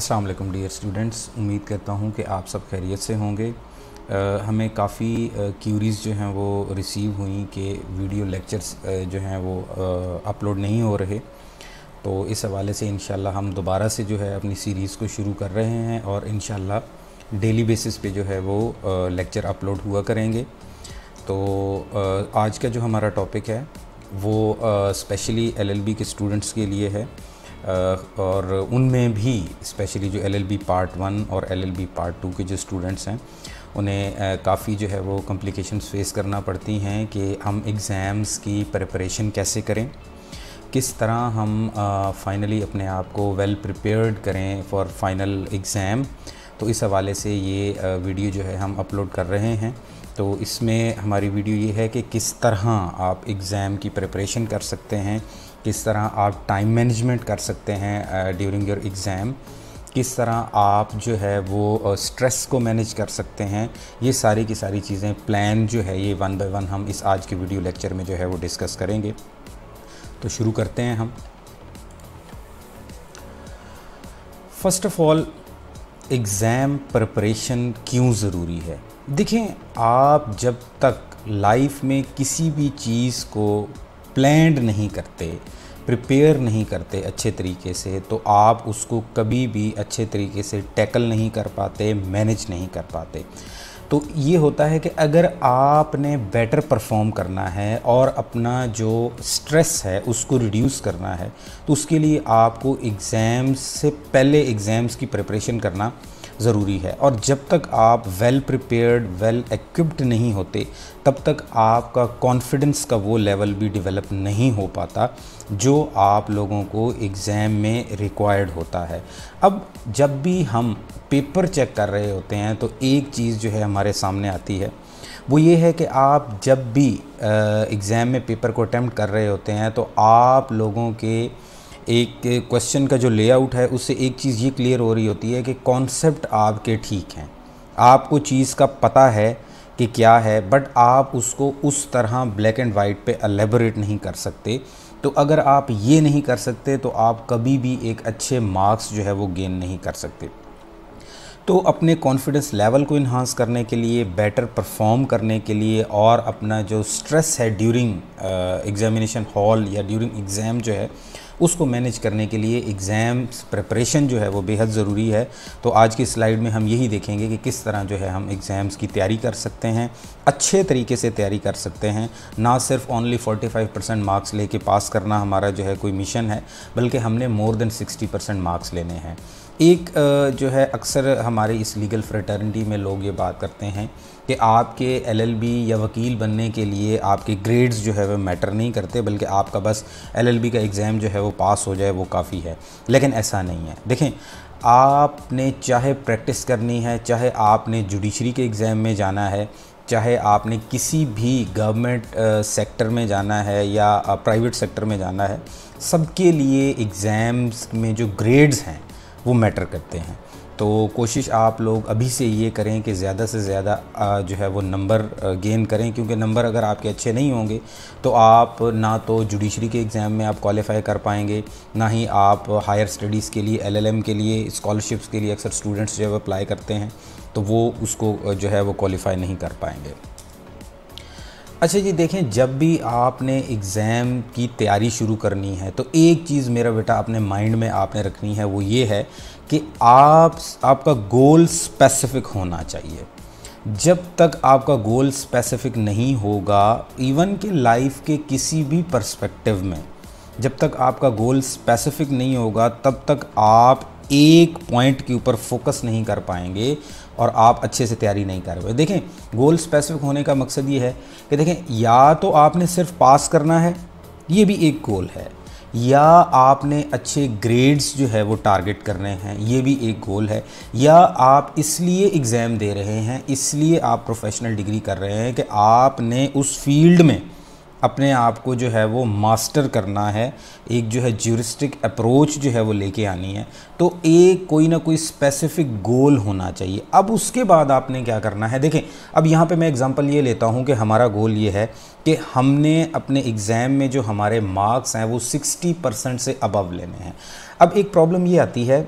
अस्सलाम वालेकुम dear students, उम्मीद करता हूँ कि आप सब खैरियत से होंगे। हमें काफ़ी क्यूरीज़ जो हैं वो रिसीव हुई कि वीडियो लेक्चर्स जो हैं वो अपलोड नहीं हो रहे। तो इस हवाले से इंशाल्लाह हम दोबारा से जो है अपनी सीरीज़ को शुरू कर रहे हैं और इंशाल्लाह डेली बेसिस पे जो है वो लेक्चर अपलोड हुआ करेंगे। तो आज का जो हमारा टॉपिक है वो स्पेशली एलएलबी के स्टूडेंट्स के लिए है, और उनमें भी स्पेशली जो एलएलबी पार्ट 1 और एलएलबी पार्ट 2 के जो स्टूडेंट्स हैं उन्हें काफ़ी जो है वो कॉम्प्लिकेशंस फेस करना पड़ती हैं कि हम एग्ज़ाम्स की प्रिपरेशन कैसे करें, किस तरह हम फाइनली अपने आप को वेल प्रिपेयर्ड करें फॉर फाइनल एग्ज़ाम। तो इस हवाले से ये वीडियो जो है हम अपलोड कर रहे हैं। तो इसमें हमारी वीडियो ये है कि किस तरह आप एग्ज़ाम की प्रिपरेशन कर सकते हैं, किस तरह आप टाइम मैनेजमेंट कर सकते हैं ड्यूरिंग योर एग्ज़ाम, किस तरह आप जो है वो स्ट्रेस को मैनेज कर सकते हैं। ये सारी की सारी चीज़ें प्लान जो है ये वन बाय वन हम इस आज के वीडियो लेक्चर में जो है वो डिस्कस करेंगे। तो शुरू करते हैं हम। First of all, exam preparation क्यों ज़रूरी है? देखें, आप जब तक लाइफ में किसी भी चीज़ को प्लान्ड नहीं करते, प्रिपेयर नहीं करते अच्छे तरीके से, तो आप उसको कभी भी अच्छे तरीके से टैकल नहीं कर पाते, मैनेज नहीं कर पाते। तो ये होता है कि अगर आपने बेटर परफॉर्म करना है और अपना जो स्ट्रेस है उसको रिड्यूस करना है, तो उसके लिए आपको एग्ज़ाम्स से पहले एग्ज़ाम्स की प्रिपरेशन करना ज़रूरी है। और जब तक आप वेल प्रिपेयर्ड, वेल इक्विप्ड नहीं होते, तब तक आपका कॉन्फिडेंस का वो लेवल भी डेवलप नहीं हो पाता जो आप लोगों को एग्ज़ाम में रिक्वायर्ड होता है। अब जब भी हम पेपर चेक कर रहे होते हैं तो एक चीज़ जो है हमारे सामने आती है, वो ये है कि आप जब भी एग्ज़ाम में पेपर को अटैम्प्ट कर रहे होते हैं तो आप लोगों के एक क्वेश्चन का जो लेआउट है उससे एक चीज़ ये क्लियर हो रही होती है कि कॉन्सेप्ट आपके ठीक हैं, आपको चीज़ का पता है कि क्या है, बट आप उसको उस तरह ब्लैक एंड वाइट पे एलेबोरेट नहीं कर सकते। तो अगर आप ये नहीं कर सकते तो आप कभी भी एक अच्छे मार्क्स जो है वो गेन नहीं कर सकते। तो अपने कॉन्फिडेंस लेवल को इन्हांस करने के लिए, बेटर परफॉर्म करने के लिए और अपना जो स्ट्रेस है ड्यूरिंग एग्ज़ामिनेशन हॉल या ड्यूरिंग एग्ज़ाम जो है उसको मैनेज करने के लिए एग्ज़ाम प्रिपरेशन जो है वो बेहद ज़रूरी है। तो आज की स्लाइड में हम यही देखेंगे कि किस तरह जो है हम एग्ज़ाम्स की तैयारी कर सकते हैं, अच्छे तरीके से तैयारी कर सकते हैं। ना सिर्फ ओनली 45% मार्क्स लेके पास करना हमारा जो है कोई मिशन है, बल्कि हमने मोर देन 60% मार्क्स लेने हैं। एक जो है अक्सर हमारे इस लीगल फ्रेटर्निटी में लोग ये बात करते हैं कि आपके एलएलबी या वकील बनने के लिए आपके ग्रेड्स जो है वो मैटर नहीं करते, बल्कि आपका बस एलएलबी का एग्ज़ाम जो है वो पास हो जाए वो काफ़ी है। लेकिन ऐसा नहीं है। देखें, आपने चाहे प्रैक्टिस करनी है, चाहे आपने जुडिशरी के एग्ज़ाम में जाना है, चाहे आपने किसी भी गवर्नमेंट सेक्टर में जाना है या प्राइवेट सेक्टर में जाना है, सबके लिए एग्ज़ाम्स में जो ग्रेड्स हैं वो मैटर करते हैं। तो कोशिश आप लोग अभी से ये करें कि ज़्यादा से ज़्यादा जो है वो नंबर गेन करें, क्योंकि नंबर अगर आपके अच्छे नहीं होंगे तो आप ना तो जुडिशरी के एग्ज़ाम में आप क्वालिफ़ाई कर पाएंगे, ना ही आप हायर स्टडीज़ के लिए, एलएलएम के लिए, स्कॉलरशिप्स के लिए अक्सर स्टूडेंट्स जो है वो अप्लाई करते हैं तो वो उसको जो है वो क्वालिफ़ाई नहीं कर पाएंगे। अच्छा जी, देखें, जब भी आपने एग्ज़ाम की तैयारी शुरू करनी है तो एक चीज़ मेरा बेटा अपने माइंड में आपने रखनी है, वो ये है कि आपका गोल स्पेसिफ़िक होना चाहिए। जब तक आपका गोल स्पेसिफ़िक नहीं होगा, इवन कि लाइफ के किसी भी पर्सपेक्टिव में, जब तक आपका गोल स्पेसिफ़िक नहीं होगा तब तक आप एक पॉइंट के ऊपर फोकस नहीं कर पाएंगे और आप अच्छे से तैयारी नहीं कर पाए। देखें, गोल स्पेसिफिक होने का मकसद ये है कि देखें, या तो आपने सिर्फ पास करना है, ये भी एक गोल है, या आपने अच्छे ग्रेड्स जो है वो टारगेट करने हैं, ये भी एक गोल है, या आप इसलिए एग्ज़ाम दे रहे हैं, इसलिए आप प्रोफेशनल डिग्री कर रहे हैं कि आपने उस फील्ड में अपने आप को जो है वो मास्टर करना है, एक जो है ज्यूरिस्टिक अप्रोच जो है वो लेके आनी है। तो एक कोई ना कोई स्पेसिफिक गोल होना चाहिए। अब उसके बाद आपने क्या करना है, देखें, अब यहाँ पे मैं एग्जांपल ये लेता हूँ कि हमारा गोल ये है कि हमने अपने एग्ज़ाम में जो हमारे मार्क्स हैं वो 60% से अबव लेने हैं। अब एक प्रॉब्लम ये आती है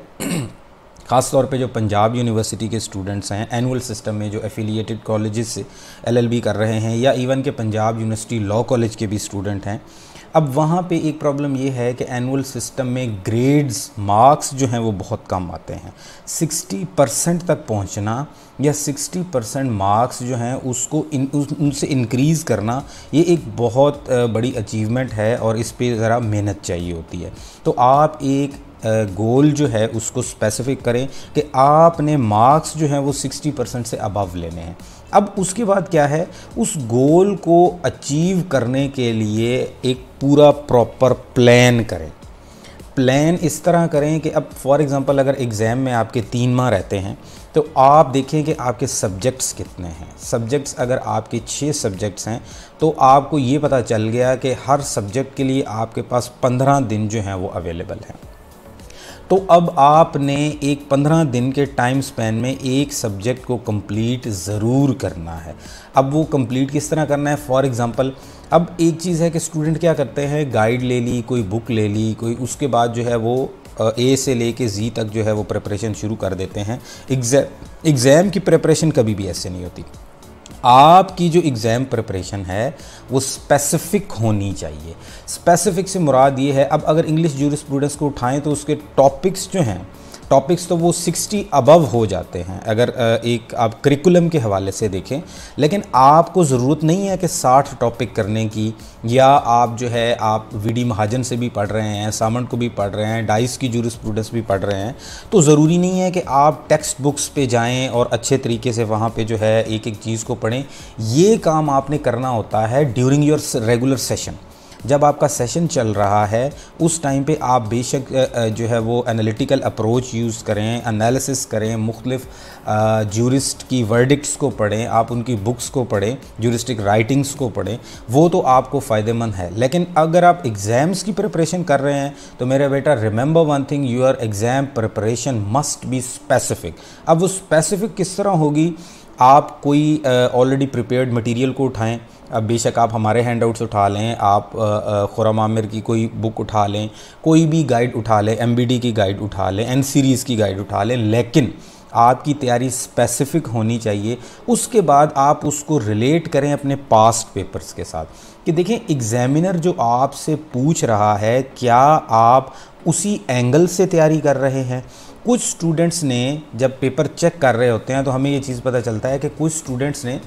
ख़ास तौर पे जो पंजाब यूनिवर्सिटी के स्टूडेंट्स हैं, एनुअल सिस्टम में जो एफिलिएटेड कॉलेजेस से एलएलबी कर रहे हैं, या इवन के पंजाब यूनिवर्सिटी लॉ कॉलेज के भी स्टूडेंट हैं, अब वहाँ पे एक प्रॉब्लम ये है कि एनुअल सिस्टम में ग्रेड्स मार्क्स जो हैं वो बहुत कम आते हैं। 60% तक पहुँचना या 60% मार्क्स जो हैं उसको उनसे इंक्रीज़ करना, ये एक बहुत बड़ी अचीवमेंट है और इस पे ज़रा मेहनत चाहिए होती है। तो आप एक गोल जो है उसको स्पेसिफिक करें कि आपने मार्क्स जो हैं वो 60% से अबव लेने हैं। अब उसके बाद क्या है, उस गोल को अचीव करने के लिए एक पूरा प्रॉपर प्लान करें। प्लान इस तरह करें कि अब फॉर एग्ज़ाम्पल अगर एग्ज़ाम में आपके 3 माह रहते हैं तो आप देखें कि आपके सब्जेक्ट्स कितने हैं। सब्जेक्ट्स अगर आपके 6 सब्जेक्ट्स हैं तो आपको ये पता चल गया कि हर सब्जेक्ट के लिए आपके पास 15 दिन जो हैं वो अवेलेबल हैं। तो अब आपने एक 15 दिन के टाइम स्पैन में एक सब्जेक्ट को कंप्लीट ज़रूर करना है। अब वो कंप्लीट किस तरह करना है, फॉर एग्ज़ाम्पल अब एक चीज़ है कि स्टूडेंट क्या करते हैं, गाइड ले ली, कोई बुक ले ली, कोई उसके बाद जो है वो ए से लेके जी तक जो है वो प्रिपरेशन शुरू कर देते हैं। एग्ज़ाम की प्रिपरेशन कभी भी ऐसे नहीं होती। आपकी जो एग्ज़ाम प्रिपरेशन है वो स्पेसिफ़िक होनी चाहिए। स्पेसिफ़िक से मुराद ये है, अब अगर इंग्लिश जूरिस्प्रूडेंस को उठाएं तो उसके टॉपिक्स जो हैं, टॉपिक्स तो वो 60 अबव हो जाते हैं अगर एक आप करिकुलम के हवाले से देखें। लेकिन आपको ज़रूरत नहीं है कि 60 टॉपिक करने की, या आप जो है आप वीडी महाजन से भी पढ़ रहे हैं, सामंट को भी पढ़ रहे हैं, डाइस की जूरिस्प्रूडेंस भी पढ़ रहे हैं, तो ज़रूरी नहीं है कि आप टेक्स्ट बुक्स पे जाएं और अच्छे तरीके से वहाँ पे जो है एक एक चीज़ को पढ़ें। ये काम आपने करना होता है ड्यूरिंग योर रेगुलर सेशन। जब आपका सेशन चल रहा है उस टाइम पे आप बेशक जो है वो एनालिटिकल अप्रोच यूज़ करें, एनालिसिस करें, मुख्तलिफ जूरिस्ट की वर्डिक्ट्स को पढ़ें, आप उनकी बुक्स को पढ़ें, जूरिस्टिक राइटिंग्स को पढ़ें, वो तो आपको फ़ायदेमंद है। लेकिन अगर आप एग्ज़ाम्स की प्रिपरेशन कर रहे हैं तो मेरा बेटा remember one thing, your exam preparation must B specific. अब वो स्पेसिफ़िक किस तरह होगी, आप कोई ऑलरेडी प्रिपेयर्ड मटेरियल को उठाएं। अब बेशक आप हमारे हैंडआउट्स उठा लें, आप खुर्रम आमिर की कोई बुक उठा लें, कोई भी गाइड उठा लें, एमबीडी की गाइड उठा लें, एन सीरीज़ की गाइड उठा लें, लेकिन आपकी तैयारी स्पेसिफ़िक होनी चाहिए। उसके बाद आप उसको रिलेट करें अपने पास्ट पेपर्स के साथ कि देखें एग्ज़ामिनर जो आपसे पूछ रहा है क्या आप उसी एंगल से तैयारी कर रहे हैं। कुछ स्टूडेंट्स ने जब पेपर चेक कर रहे होते हैं तो हमें ये चीज़ पता चलता है कि कुछ स्टूडेंट्स ने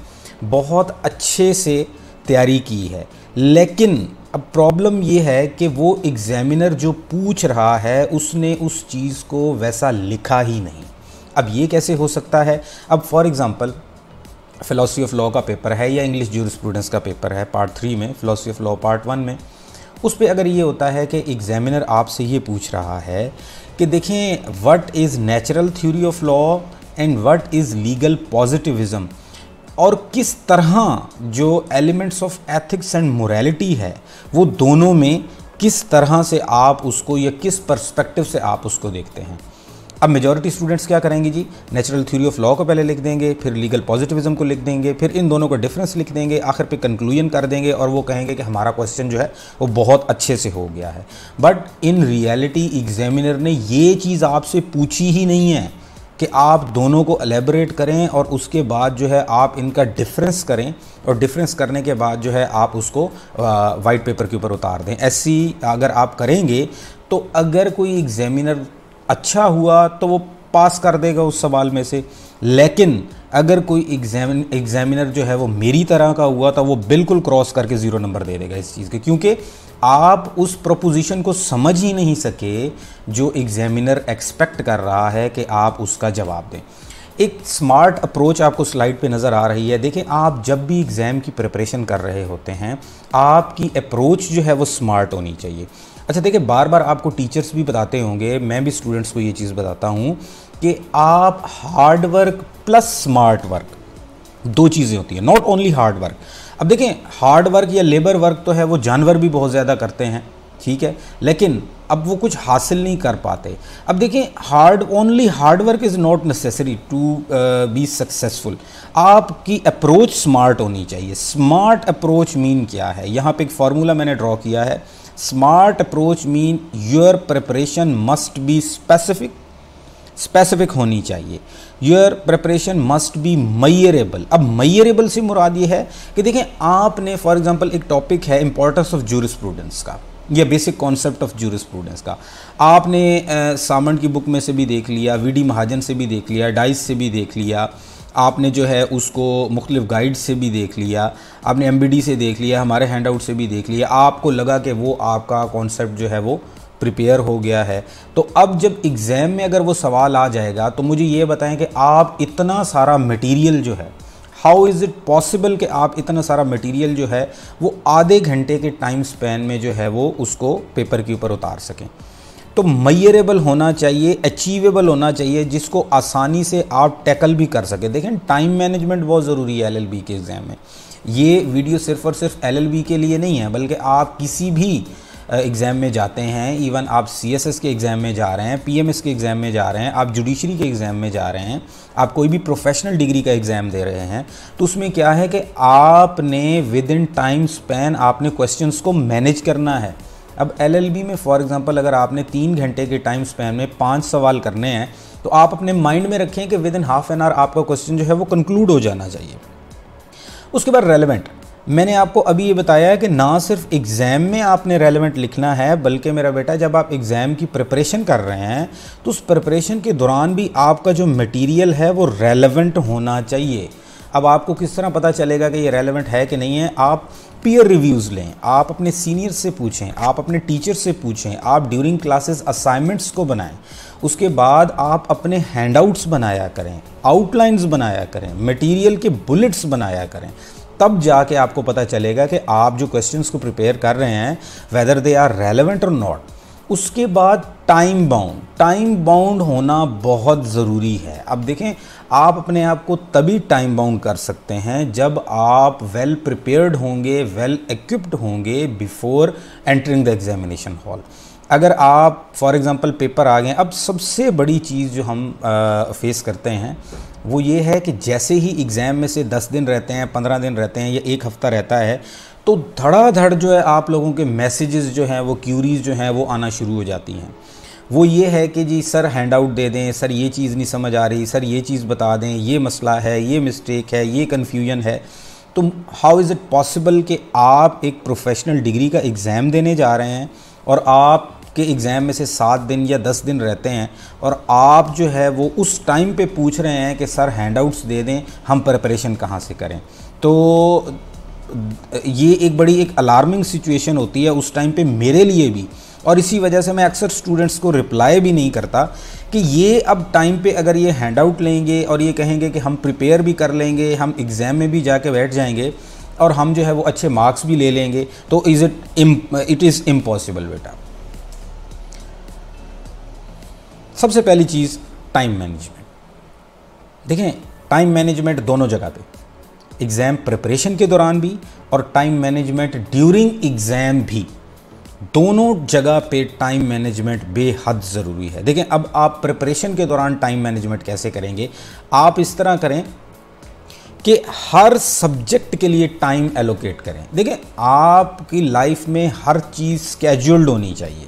बहुत अच्छे से तैयारी की है, लेकिन अब प्रॉब्लम ये है कि वो एग्ज़ामिनर जो पूछ रहा है उसने उस चीज़ को वैसा लिखा ही नहीं। अब ये कैसे हो सकता है, अब for example philosophy of law का पेपर है या इंग्लिश जूरिस्प्रूडेंस का पेपर है पार्ट 3 में, फ़िलॉसफी ऑफ लॉ पार्ट 1 में, उस पे अगर ये होता है कि एग्ज़ामिनर आपसे ये पूछ रहा है कि देखें what is natural theory of law and what is legal positivism, और किस तरह जो elements of ethics and morality है वो दोनों में किस तरह से आप उसको या किस पर्सपेक्टिव से आप उसको देखते हैं। अब मेजॉरिटी स्टूडेंट्स क्या करेंगे जी, नेचुरल थ्योरी ऑफ लॉ को पहले लिख देंगे, फिर लीगल पॉजिटिविज्म को लिख देंगे, फिर इन दोनों का डिफरेंस लिख देंगे, आखिर पे कंक्लूजन कर देंगे और वो कहेंगे कि हमारा क्वेश्चन जो है वो बहुत अच्छे से हो गया है। बट इन रियलिटी एग्जामिनर ने ये चीज़ आपसे पूछी ही नहीं है कि आप दोनों को एलेबरेट करें और उसके बाद जो है आप इनका डिफरेंस करें, और डिफरेंस करने के बाद जो है आप उसको वाइट पेपर के ऊपर उतार दें। ऐसी अगर आप करेंगे तो अगर कोई एग्जामिनर अच्छा हुआ तो वो पास कर देगा उस सवाल में से, लेकिन अगर कोई एग्जामिनर जो है वो मेरी तरह का हुआ तो वो बिल्कुल क्रॉस करके 0 नंबर दे देगा इस चीज़ के, क्योंकि आप उस प्रोपोजिशन को समझ ही नहीं सके जो एग्जामिनर एक्सपेक्ट कर रहा है कि आप उसका जवाब दें। एक स्मार्ट अप्रोच आपको स्लाइड पे नज़र आ रही है। देखें, आप जब भी एग्ज़ाम की प्रिपरेशन कर रहे होते हैं आपकी अप्रोच जो है वो स्मार्ट होनी चाहिए। अच्छा देखिए, बार बार आपको टीचर्स भी बताते होंगे, मैं भी स्टूडेंट्स को ये चीज़ बताता हूँ कि आप hard work plus smart work, 2 चीज़ें होती हैं, नॉट ओनली हार्ड वर्क। अब देखें, हार्ड वर्क या लेबर वर्क तो है वो जानवर भी बहुत ज़्यादा करते हैं, ठीक है, लेकिन अब वो कुछ हासिल नहीं कर पाते। अब देखें, only hard work is not necessary to be successful. आपकी अप्रोच स्मार्ट होनी चाहिए। स्मार्ट अप्रोच मीन क्या है, यहाँ पे एक फार्मूला मैंने ड्रॉ किया है। Smart approach mean your preparation must be specific, specific होनी चाहिए। Your preparation must be measurable. अब मयरेबल से मुराद ये है कि देखें, आपने फॉर एग्जांपल एक टॉपिक है इंपॉर्टेंस ऑफ ज्यूरिस्प्रूडेंस का, या बेसिक कॉन्सेप्ट ऑफ ज्यूरिस्प्रूडेंस का, आपने सामंत की बुक में से भी देख लिया, वीडी महाजन से भी देख लिया, डाइस से भी देख लिया, आपने जो है उसको मुख्तलिफ गाइड से भी देख लिया, आपने एमबीडी से देख लिया, हमारे हैंड आउट से भी देख लिया, आपको लगा कि वो आपका कॉन्सेप्ट जो है वो प्रिपेयर हो गया है। तो अब जब एग्ज़ाम में अगर वो सवाल आ जाएगा तो मुझे ये बताएं कि आप इतना सारा मटेरियल जो है, हाउ इज़ इट पॉसिबल कि आप इतना सारा मटेरियल जो है वो आधे घंटे के टाइम स्पैन में जो है वो उसको पेपर के ऊपर उतार सकें। तो मयरेबल होना चाहिए, अचीवेबल होना चाहिए, जिसको आसानी से आप टैकल भी कर सकें। देखें, टाइम मैनेजमेंट बहुत ज़रूरी है एलएलबी के एग्ज़ाम में। ये वीडियो सिर्फ़ और सिर्फ एलएलबी के लिए नहीं है, बल्कि आप किसी भी एग्ज़ाम में जाते हैं, इवन आप सीएसएस के एग्ज़ाम में जा रहे हैं, पीएमएस के एग्ज़ाम में जा रहे हैं, आप जुडिशरी के एग्ज़ाम में जा रहे हैं, आप कोई भी प्रोफेशनल डिग्री का एग्ज़ाम दे रहे हैं, तो उसमें क्या है कि आपने विद इन टाइम स्पैन आपने क्वेश्चंस को मैनेज करना है। अब एलएलबी में फॉर एग्जांपल अगर आपने 3 घंटे के टाइम स्पैन में 5 सवाल करने हैं, तो आप अपने माइंड में रखें कि with in half an hour आपका क्वेश्चन जो है वो कंक्लूड हो जाना चाहिए। उसके बाद रेलेवेंट, मैंने आपको अभी ये बताया है कि ना सिर्फ एग्ज़ाम में आपने रेलेवेंट लिखना है, बल्कि मेरा बेटा जब आप एग्ज़ाम की प्रिपरेशन कर रहे हैं तो उस प्रिपरेशन के दौरान भी आपका जो मटेरियल है वो रेलेवेंट होना चाहिए। अब आपको किस तरह पता चलेगा कि ये रेलेवेंट है कि नहीं है? आप पीयर रिव्यूज़ लें, आप अपने सीनियर से पूछें, आप अपने टीचर से पूछें, आप ड्यूरिंग क्लासेस असाइनमेंट्स को बनाएं, उसके बाद आप अपने हैंडआउट्स बनाया करें, आउटलाइंस बनाया करें, मटेरियल के बुलेट्स बनाया करें, तब जाके आपको पता चलेगा कि आप जो क्वेश्चंस को प्रिपेयर कर रहे हैं वेदर दे आर रेलेवेंट और नॉट। उसके बाद टाइम बाउंड होना बहुत ज़रूरी है। अब देखें, आप अपने आप को तभी टाइम बाउंड कर सकते हैं जब आप वेल प्रिपेयर्ड होंगे, वेल इक्विप्ड होंगे before entering the examination hall. अगर आप फॉर एग्ज़ाम्पल पेपर आ गए, अब सबसे बड़ी चीज़ जो हम फेस करते हैं वो ये है कि जैसे ही एग्ज़ाम में से 10 दिन रहते हैं, 15 दिन रहते हैं या 1 हफ़्ता रहता है, तो धड़ाधड़ जो है आप लोगों के मैसेजेस जो हैं वो क्यूरीज़ जो हैं वो आना शुरू हो जाती हैं। वो ये है कि जी सर हैंड आउट दे दें, सर ये चीज़ नहीं समझ आ रही, सर ये चीज़ बता दें, ये मसला है, ये मिस्टेक है, ये कन्फ्यूजन है। तो हाउ इज़ इट पॉसिबल कि आप एक प्रोफेशनल डिग्री का एग्ज़ाम देने जा रहे हैं और आप के एग्ज़ाम में से 7 दिन या 10 दिन रहते हैं और आप जो है वो उस टाइम पे पूछ रहे हैं कि सर हैंडआउट्स दे दें, हम प्रिपरेशन कहाँ से करें? तो ये एक बड़ी एक अलार्मिंग सिचुएशन होती है उस टाइम पे मेरे लिए भी, और इसी वजह से मैं अक्सर स्टूडेंट्स को रिप्लाई भी नहीं करता कि ये अब टाइम पे अगर ये हैंडआउट लेंगे और ये कहेंगे कि हम प्रिपेयर भी कर लेंगे, हम एग्ज़ाम में भी जाके बैठ जाएंगे और हम जो है वो अच्छे मार्क्स भी ले लेंगे, तो इट इज़ इम्पॉसिबल बेटा। सबसे पहली चीज़ टाइम मैनेजमेंट। देखें, टाइम मैनेजमेंट दोनों जगह पे, एग्ज़ाम प्रिपरेशन के दौरान भी और टाइम मैनेजमेंट ड्यूरिंग एग्ज़ाम भी, दोनों जगह पे टाइम मैनेजमेंट बेहद ज़रूरी है। देखें, अब आप प्रिपरेशन के दौरान टाइम मैनेजमेंट कैसे करेंगे? आप इस तरह करें कि हर सब्जेक्ट के लिए टाइम एलोकेट करें। देखें, आपकी लाइफ में हर चीज़ स्केड्यूल्ड होनी चाहिए।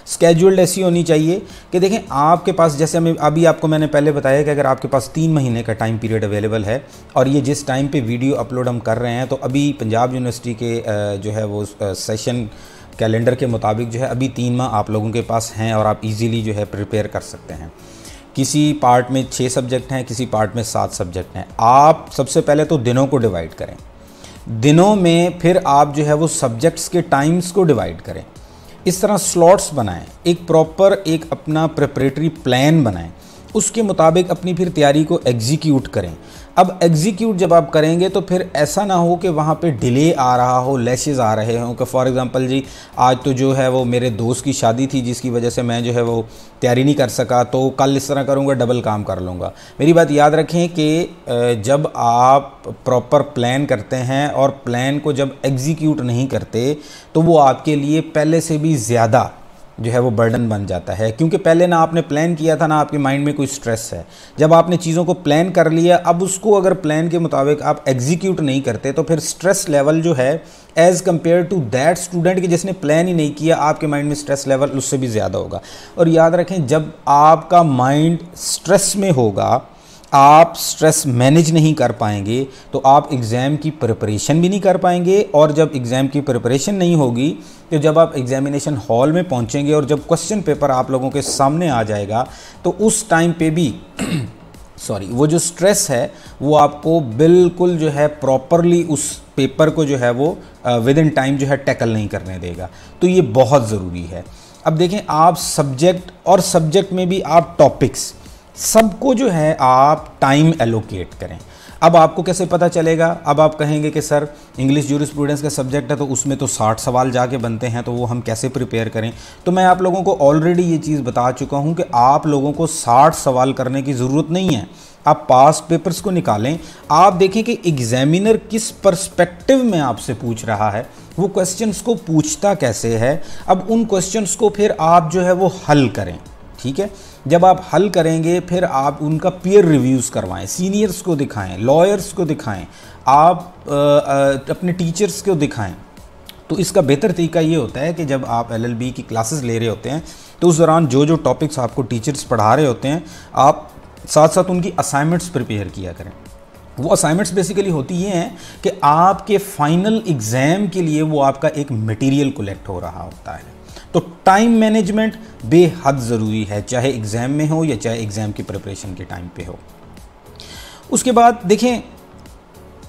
स्केड्यूल्ड ऐसी होनी चाहिए कि देखें, आपके पास, जैसे अभी आपको मैंने पहले बताया कि अगर आपके पास 3 महीने का टाइम पीरियड अवेलेबल है और ये जिस टाइम पे वीडियो अपलोड हम कर रहे हैं, तो अभी पंजाब यूनिवर्सिटी के जो है वो सेशन कैलेंडर के मुताबिक जो है अभी 3 माह आप लोगों के पास हैं और आप इजीली जो है प्रिपेयर कर सकते हैं। किसी पार्ट में 6 सब्जेक्ट हैं, किसी पार्ट में 7 सब्जेक्ट हैं। आप सबसे पहले तो दिनों को डिवाइड करें, दिनों में फिर आप जो है वो सब्जेक्ट्स के टाइम्स को डिवाइड करें। इस तरह स्लॉट्स बनाएं, एक प्रॉपर एक अपना प्रिपरेटरी प्लान बनाएं, उसके मुताबिक अपनी फिर तैयारी को एग्जीक्यूट करें। अब एग्जीक्यूट जब आप करेंगे तो फिर ऐसा ना हो कि वहाँ पे डिले आ रहा हो, लैशेस आ रहे हों कि फॉर एग्ज़ाम्पल जी आज तो जो है वो मेरे दोस्त की शादी थी जिसकी वजह से मैं जो है वो तैयारी नहीं कर सका, तो कल इस तरह करूँगा, डबल काम कर लूँगा। मेरी बात याद रखें कि जब आप प्रॉपर प्लान करते हैं और प्लान को जब एग्जीक्यूट नहीं करते तो वो आपके लिए पहले से भी ज़्यादा जो है वो बर्डन बन जाता है, क्योंकि पहले ना आपने प्लान किया था, ना आपके माइंड में कोई स्ट्रेस है। जब आपने चीज़ों को प्लान कर लिया, अब उसको अगर प्लान के मुताबिक आप एग्जीक्यूट नहीं करते तो फिर स्ट्रेस लेवल जो है as compare to that student कि जिसने प्लान ही नहीं किया, आपके माइंड में स्ट्रेस लेवल उससे भी ज़्यादा होगा। और याद रखें, जब आपका माइंड स्ट्रेस में होगा, आप स्ट्रेस मैनेज नहीं कर पाएंगे, तो आप एग्ज़ाम की प्रिपरेशन भी नहीं कर पाएंगे। और जब एग्ज़ाम की प्रिपरेशन नहीं होगी, तो जब आप एग्ज़ामिनेशन हॉल में पहुंचेंगे और जब क्वेश्चन पेपर आप लोगों के सामने आ जाएगा, तो उस टाइम पे भी वो जो स्ट्रेस है वो आपको बिल्कुल जो है प्रॉपरली उस पेपर को जो है वो विद इन टाइम जो है टैकल नहीं करने देगा। तो ये बहुत ज़रूरी है। अब देखें, आप सब्जेक्ट में भी आप टॉपिक्स सबको जो है आप टाइम एलोकेट करें। अब आपको कैसे पता चलेगा? अब आप कहेंगे कि सर इंग्लिश ज्यूरिस्प्रूडेंस का सब्जेक्ट है तो उसमें तो 60 सवाल जाके बनते हैं, तो वो हम कैसे प्रिपेयर करें? तो मैं आप लोगों को ऑलरेडी ये चीज़ बता चुका हूँ कि आप लोगों को 60 सवाल करने की ज़रूरत नहीं है। आप पास्ट पेपर्स को निकालें, आप देखें कि एग्जामिनर किस पर्सपेक्टिव में आपसे पूछ रहा है, वो क्वेश्चंस को पूछता कैसे है। अब उन क्वेश्चंस को फिर आप जो है वो हल करें, ठीक है। जब आप हल करेंगे फिर आप उनका पीयर रिव्यूज़ करवाएं, सीनियर्स को दिखाएं, लॉयर्स को दिखाएं, आप अपने टीचर्स को दिखाएं। तो इसका बेहतर तरीका ये होता है कि जब आप LLB की क्लासेस ले रहे होते हैं तो उस दौरान जो जो टॉपिक्स आपको टीचर्स पढ़ा रहे होते हैं, आप साथ साथ उनकी असाइनमेंट्स प्रिपेयर किया करें। वो असाइनमेंट्स बेसिकली होती ये हैं कि आपके फाइनल एग्ज़ाम के लिए वो आपका एक मटेरियल कलेक्ट हो रहा होता है। तो टाइम मैनेजमेंट बेहद ज़रूरी है, चाहे एग्ज़ाम में हो या चाहे एग्ज़ाम की प्रिपरेशन के टाइम पे हो। उसके बाद देखें,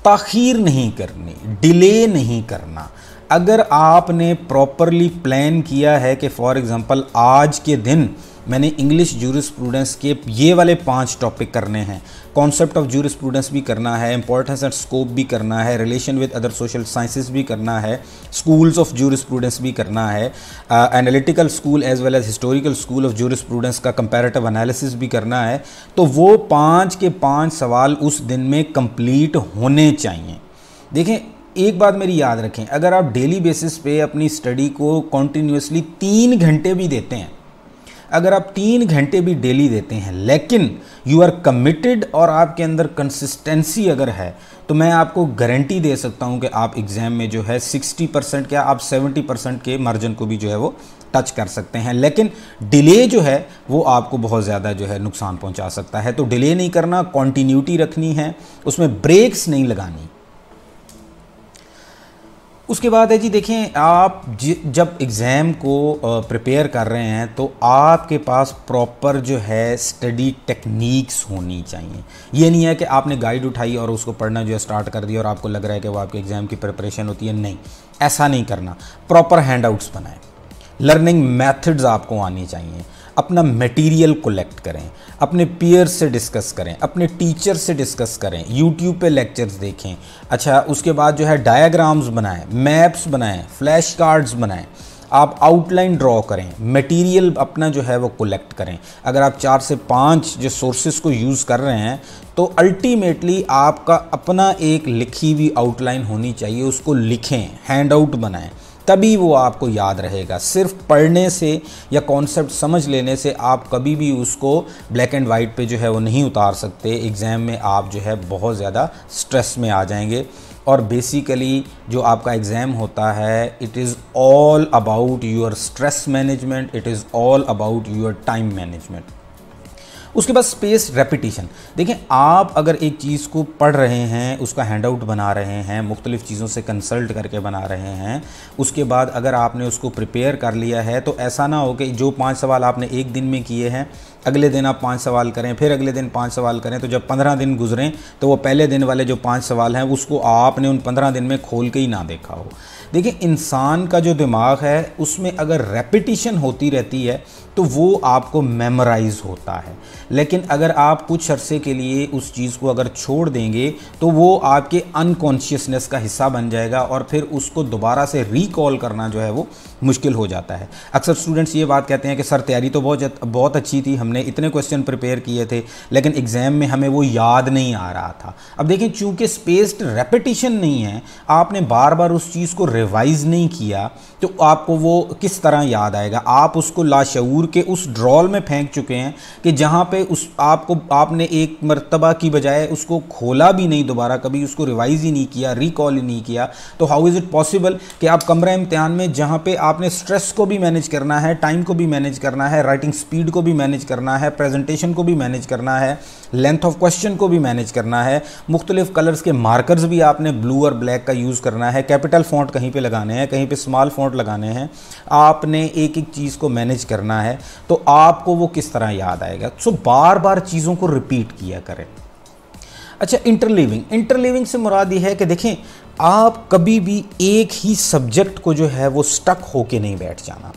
ताख़ीर नहीं करनी, डिले नहीं करना। अगर आपने प्रॉपरली प्लान किया है कि फॉर एग्ज़ाम्पल आज के दिन मैंने इंग्लिश ज्यूरिस्प्रूडेंस के ये वाले 5 टॉपिक करने हैं, कॉन्सेप्ट ऑफ ज्यूरिस्प्रूडेंस भी करना है, इंपॉर्टेंस एंड स्कोप भी करना है, relation with other social sciences भी करना है, स्कूल्स ऑफ ज्यूरिस्प्रूडेंस भी करना है, analytical school as well as historical school of jurisprudence का कंपैरेटिव एनालिसिस भी करना है, तो वो 5 के 5 सवाल उस दिन में कंप्लीट होने चाहिए। देखें, एक बात मेरी याद रखें, अगर आप डेली बेसिस पे अपनी स्टडी को कॉन्टीन्यूसली 3 घंटे भी देते हैं, अगर आप 3 घंटे भी डेली देते हैं, लेकिन यू आर कमिटेड और आपके अंदर कंसिस्टेंसी अगर है, तो मैं आपको गारंटी दे सकता हूं कि आप एग्ज़ाम में जो है 60% क्या आप 70% के मार्जिन को भी जो है वो टच कर सकते हैं। लेकिन डिले जो है वो आपको बहुत ज़्यादा जो है नुकसान पहुंचा सकता है। तो डिले नहीं करना, कॉन्टीन्यूटी रखनी है, उसमें ब्रेक्स नहीं लगानी। उसके बाद है जी, देखें, आप जब एग्ज़ाम को प्रिपेयर कर रहे हैं तो आपके पास प्रॉपर जो है स्टडी टेक्निक्स होनी चाहिए। ये नहीं है कि आपने गाइड उठाई और उसको पढ़ना जो है स्टार्ट कर दिया और आपको लग रहा है कि वो आपके एग्ज़ाम की प्रिपरेशन होती है। नहीं, ऐसा नहीं करना। प्रॉपर हैंडआउट्स बनाएं, लर्निंग मेथड्स आपको आनी चाहिए, अपना मटेरियल कलेक्ट करें, अपने पीयर से डिस्कस करें, अपने टीचर से डिस्कस करें, यूट्यूब पे लेक्चर्स देखें। अच्छा, उसके बाद जो है डायग्राम्स बनाएं, मैप्स बनाएं, फ्लैश कार्ड्स बनाएं, आप आउटलाइन ड्रॉ करें, मटेरियल अपना जो है वो कलेक्ट करें। अगर आप 4 से 5 जो सोर्सेज को यूज़ कर रहे हैं तो अल्टीमेटली आपका अपना एक लिखी हुई आउटलाइन होनी चाहिए, उसको लिखें, हैंड आउट बनाएं, तभी वो आपको याद रहेगा। सिर्फ पढ़ने से या कॉन्सेप्ट समझ लेने से आप कभी भी उसको ब्लैक एंड वाइट पे जो है वो नहीं उतार सकते। एग्ज़ाम में आप जो है बहुत ज़्यादा स्ट्रेस में आ जाएंगे। और बेसिकली जो आपका एग्ज़ाम होता है, it is all about your stress management, it is all about your time management. उसके बाद स्पेस रेपिटिशन। देखें, आप अगर एक चीज़ को पढ़ रहे हैं, उसका हैंड आउट बना रहे हैं, मुख्तलिफ़ चीज़ों से कंसल्ट करके बना रहे हैं, उसके बाद अगर आपने उसको प्रिपेयर कर लिया है, तो ऐसा ना हो कि जो 5 सवाल आपने एक दिन में किए हैं, अगले दिन आप 5 सवाल करें, फिर अगले दिन 5 सवाल करें, तो जब 15 दिन गुजरें तो वो पहले दिन वाले जो 5 सवाल हैं उसको आपने उन 15 दिन में खोल के ही ना देखा हो। देखिए, इंसान का जो दिमाग है उसमें अगर रेपिटिशन होती रहती है तो वो आपको मेमोराइज होता है। लेकिन अगर आप कुछ अरसे के लिए उस चीज़ को अगर छोड़ देंगे तो वो आपके अनकॉन्शियसनेस का हिस्सा बन जाएगा और फिर उसको दोबारा से रिकॉल करना जो है वो मुश्किल हो जाता है। अक्सर स्टूडेंट्स ये बात कहते हैं कि सर तैयारी तो बहुत अच्छी थी, हमने इतने क्वेश्चन प्रिपेयर किए थे, लेकिन एग्ज़ाम में हमें वो याद नहीं आ रहा था। अब देखें, चूँकि स्पेस्ड रेपिटिशन नहीं है, आपने बार बार उस चीज़ को रिवाइज़ नहीं किया, तो आपको वो किस तरह याद आएगा? आप उसको लाशऊर दूर के उस ड्रॉल में फेंक चुके हैं कि जहाँ पे उस आपने एक मर्तबा की बजाय उसको खोला भी नहीं, दोबारा कभी उसको रिवाइज ही नहीं किया, रिकॉल ही नहीं किया, तो हाउ इज़ इट पॉसिबल कि आप कमरा इम्तिहान में जहाँ पे आपने स्ट्रेस को भी मैनेज करना है, टाइम को भी मैनेज करना है, राइटिंग स्पीड को भी मैनेज करना है, प्रेजेंटेशन को भी मैनेज करना है, लेंथ ऑफ क्वेश्चन को भी मैनेज करना है, मुख्तलिफ कलर्स के मार्कर्स भी आपने ब्लू और ब्लैक का यूज़ करना है, कैपिटल फॉन्ट कहीं पे लगाने हैं, कहीं पे स्मॉल फॉन्ट लगाने हैं, आपने एक एक चीज़ को मैनेज करना है, तो आपको वो किस तरह याद आएगा। सो बार बार चीज़ों को रिपीट किया करें। अच्छा, इंटरलीविंग से मुराद ये है कि देखें, आप कभी भी एक ही सब्जेक्ट को जो है वो स्टक होके नहीं बैठ जाना।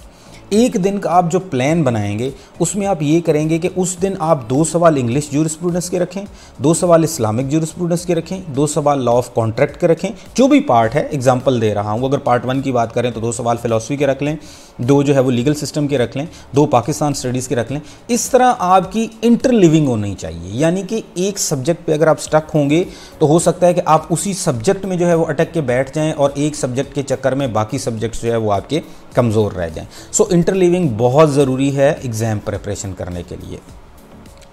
एक दिन का आप जो प्लान बनाएंगे उसमें आप ये करेंगे कि उस दिन आप 2 सवाल इंग्लिश ज्यूरिस्प्रूडेंस के रखें, 2 सवाल इस्लामिक ज्यूरिस्प्रूडेंस के रखें, 2 सवाल लॉ ऑफ कॉन्ट्रैक्ट के रखें, जो भी पार्ट है, एग्जांपल दे रहा हूँ, अगर पार्ट 1 की बात करें तो 2 सवाल फिलॉसफी के रख लें, 2 जो है वो लीगल सिस्टम के रख लें, 2 पाकिस्तान स्टडीज़ के रख लें। इस तरह आपकी इंटरलिविंग होनी चाहिए, यानी कि एक सब्जेक्ट पे अगर आप स्टक होंगे तो हो सकता है कि आप उसी सब्जेक्ट में जो है वो अटक के बैठ जाएं और एक सब्जेक्ट के चक्कर में बाकी सब्जेक्ट्स जो है वो आपके कमज़ोर रह जाएं। सो इंटरलिविंग बहुत ज़रूरी है एग्ज़ाम प्रिपरेशन करने के लिए।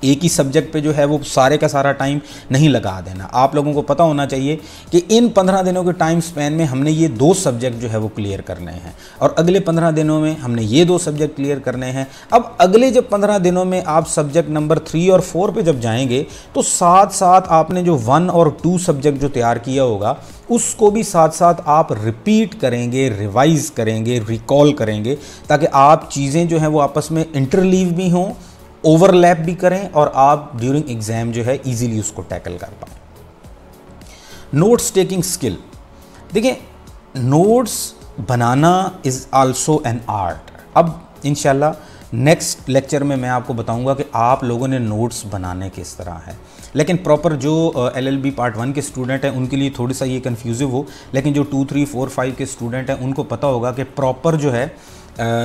एक ही सब्जेक्ट पे जो है वो सारे का सारा टाइम नहीं लगा देना। आप लोगों को पता होना चाहिए कि इन 15 दिनों के टाइम स्पैन में हमने ये 2 सब्जेक्ट जो है वो क्लियर करने हैं और अगले 15 दिनों में हमने ये 2 सब्जेक्ट क्लियर करने हैं। अब अगले जब 15 दिनों में आप सब्जेक्ट नंबर 3 और 4 पे जब जाएंगे तो साथ साथ आपने जो 1 और 2 सब्जेक्ट जो तैयार किया होगा उसको भी साथ साथ आप रिपीट करेंगे, रिवाइज करेंगे, रिकॉल करेंगे, ताकि आप चीज़ें जो हैं वो आपस में इंटरलीव भी हों, ओवरलैप भी करें और आप ड्यूरिंग एग्जाम जो है इजीली उसको टैकल कर पाएं। नोट्स टेकिंग स्किल, देखिए notes banana is also an art. अब इंशाल्लाह नेक्स्ट लेक्चर में मैं आपको बताऊंगा कि आप लोगों ने नोट्स बनाने किस तरह है, लेकिन प्रॉपर जो LLB पार्ट 1 के स्टूडेंट हैं उनके लिए थोड़ी सा ये कन्फ्यूजिव हो, लेकिन जो 2, 3, 4, 5 के स्टूडेंट हैं उनको पता होगा कि प्रॉपर जो है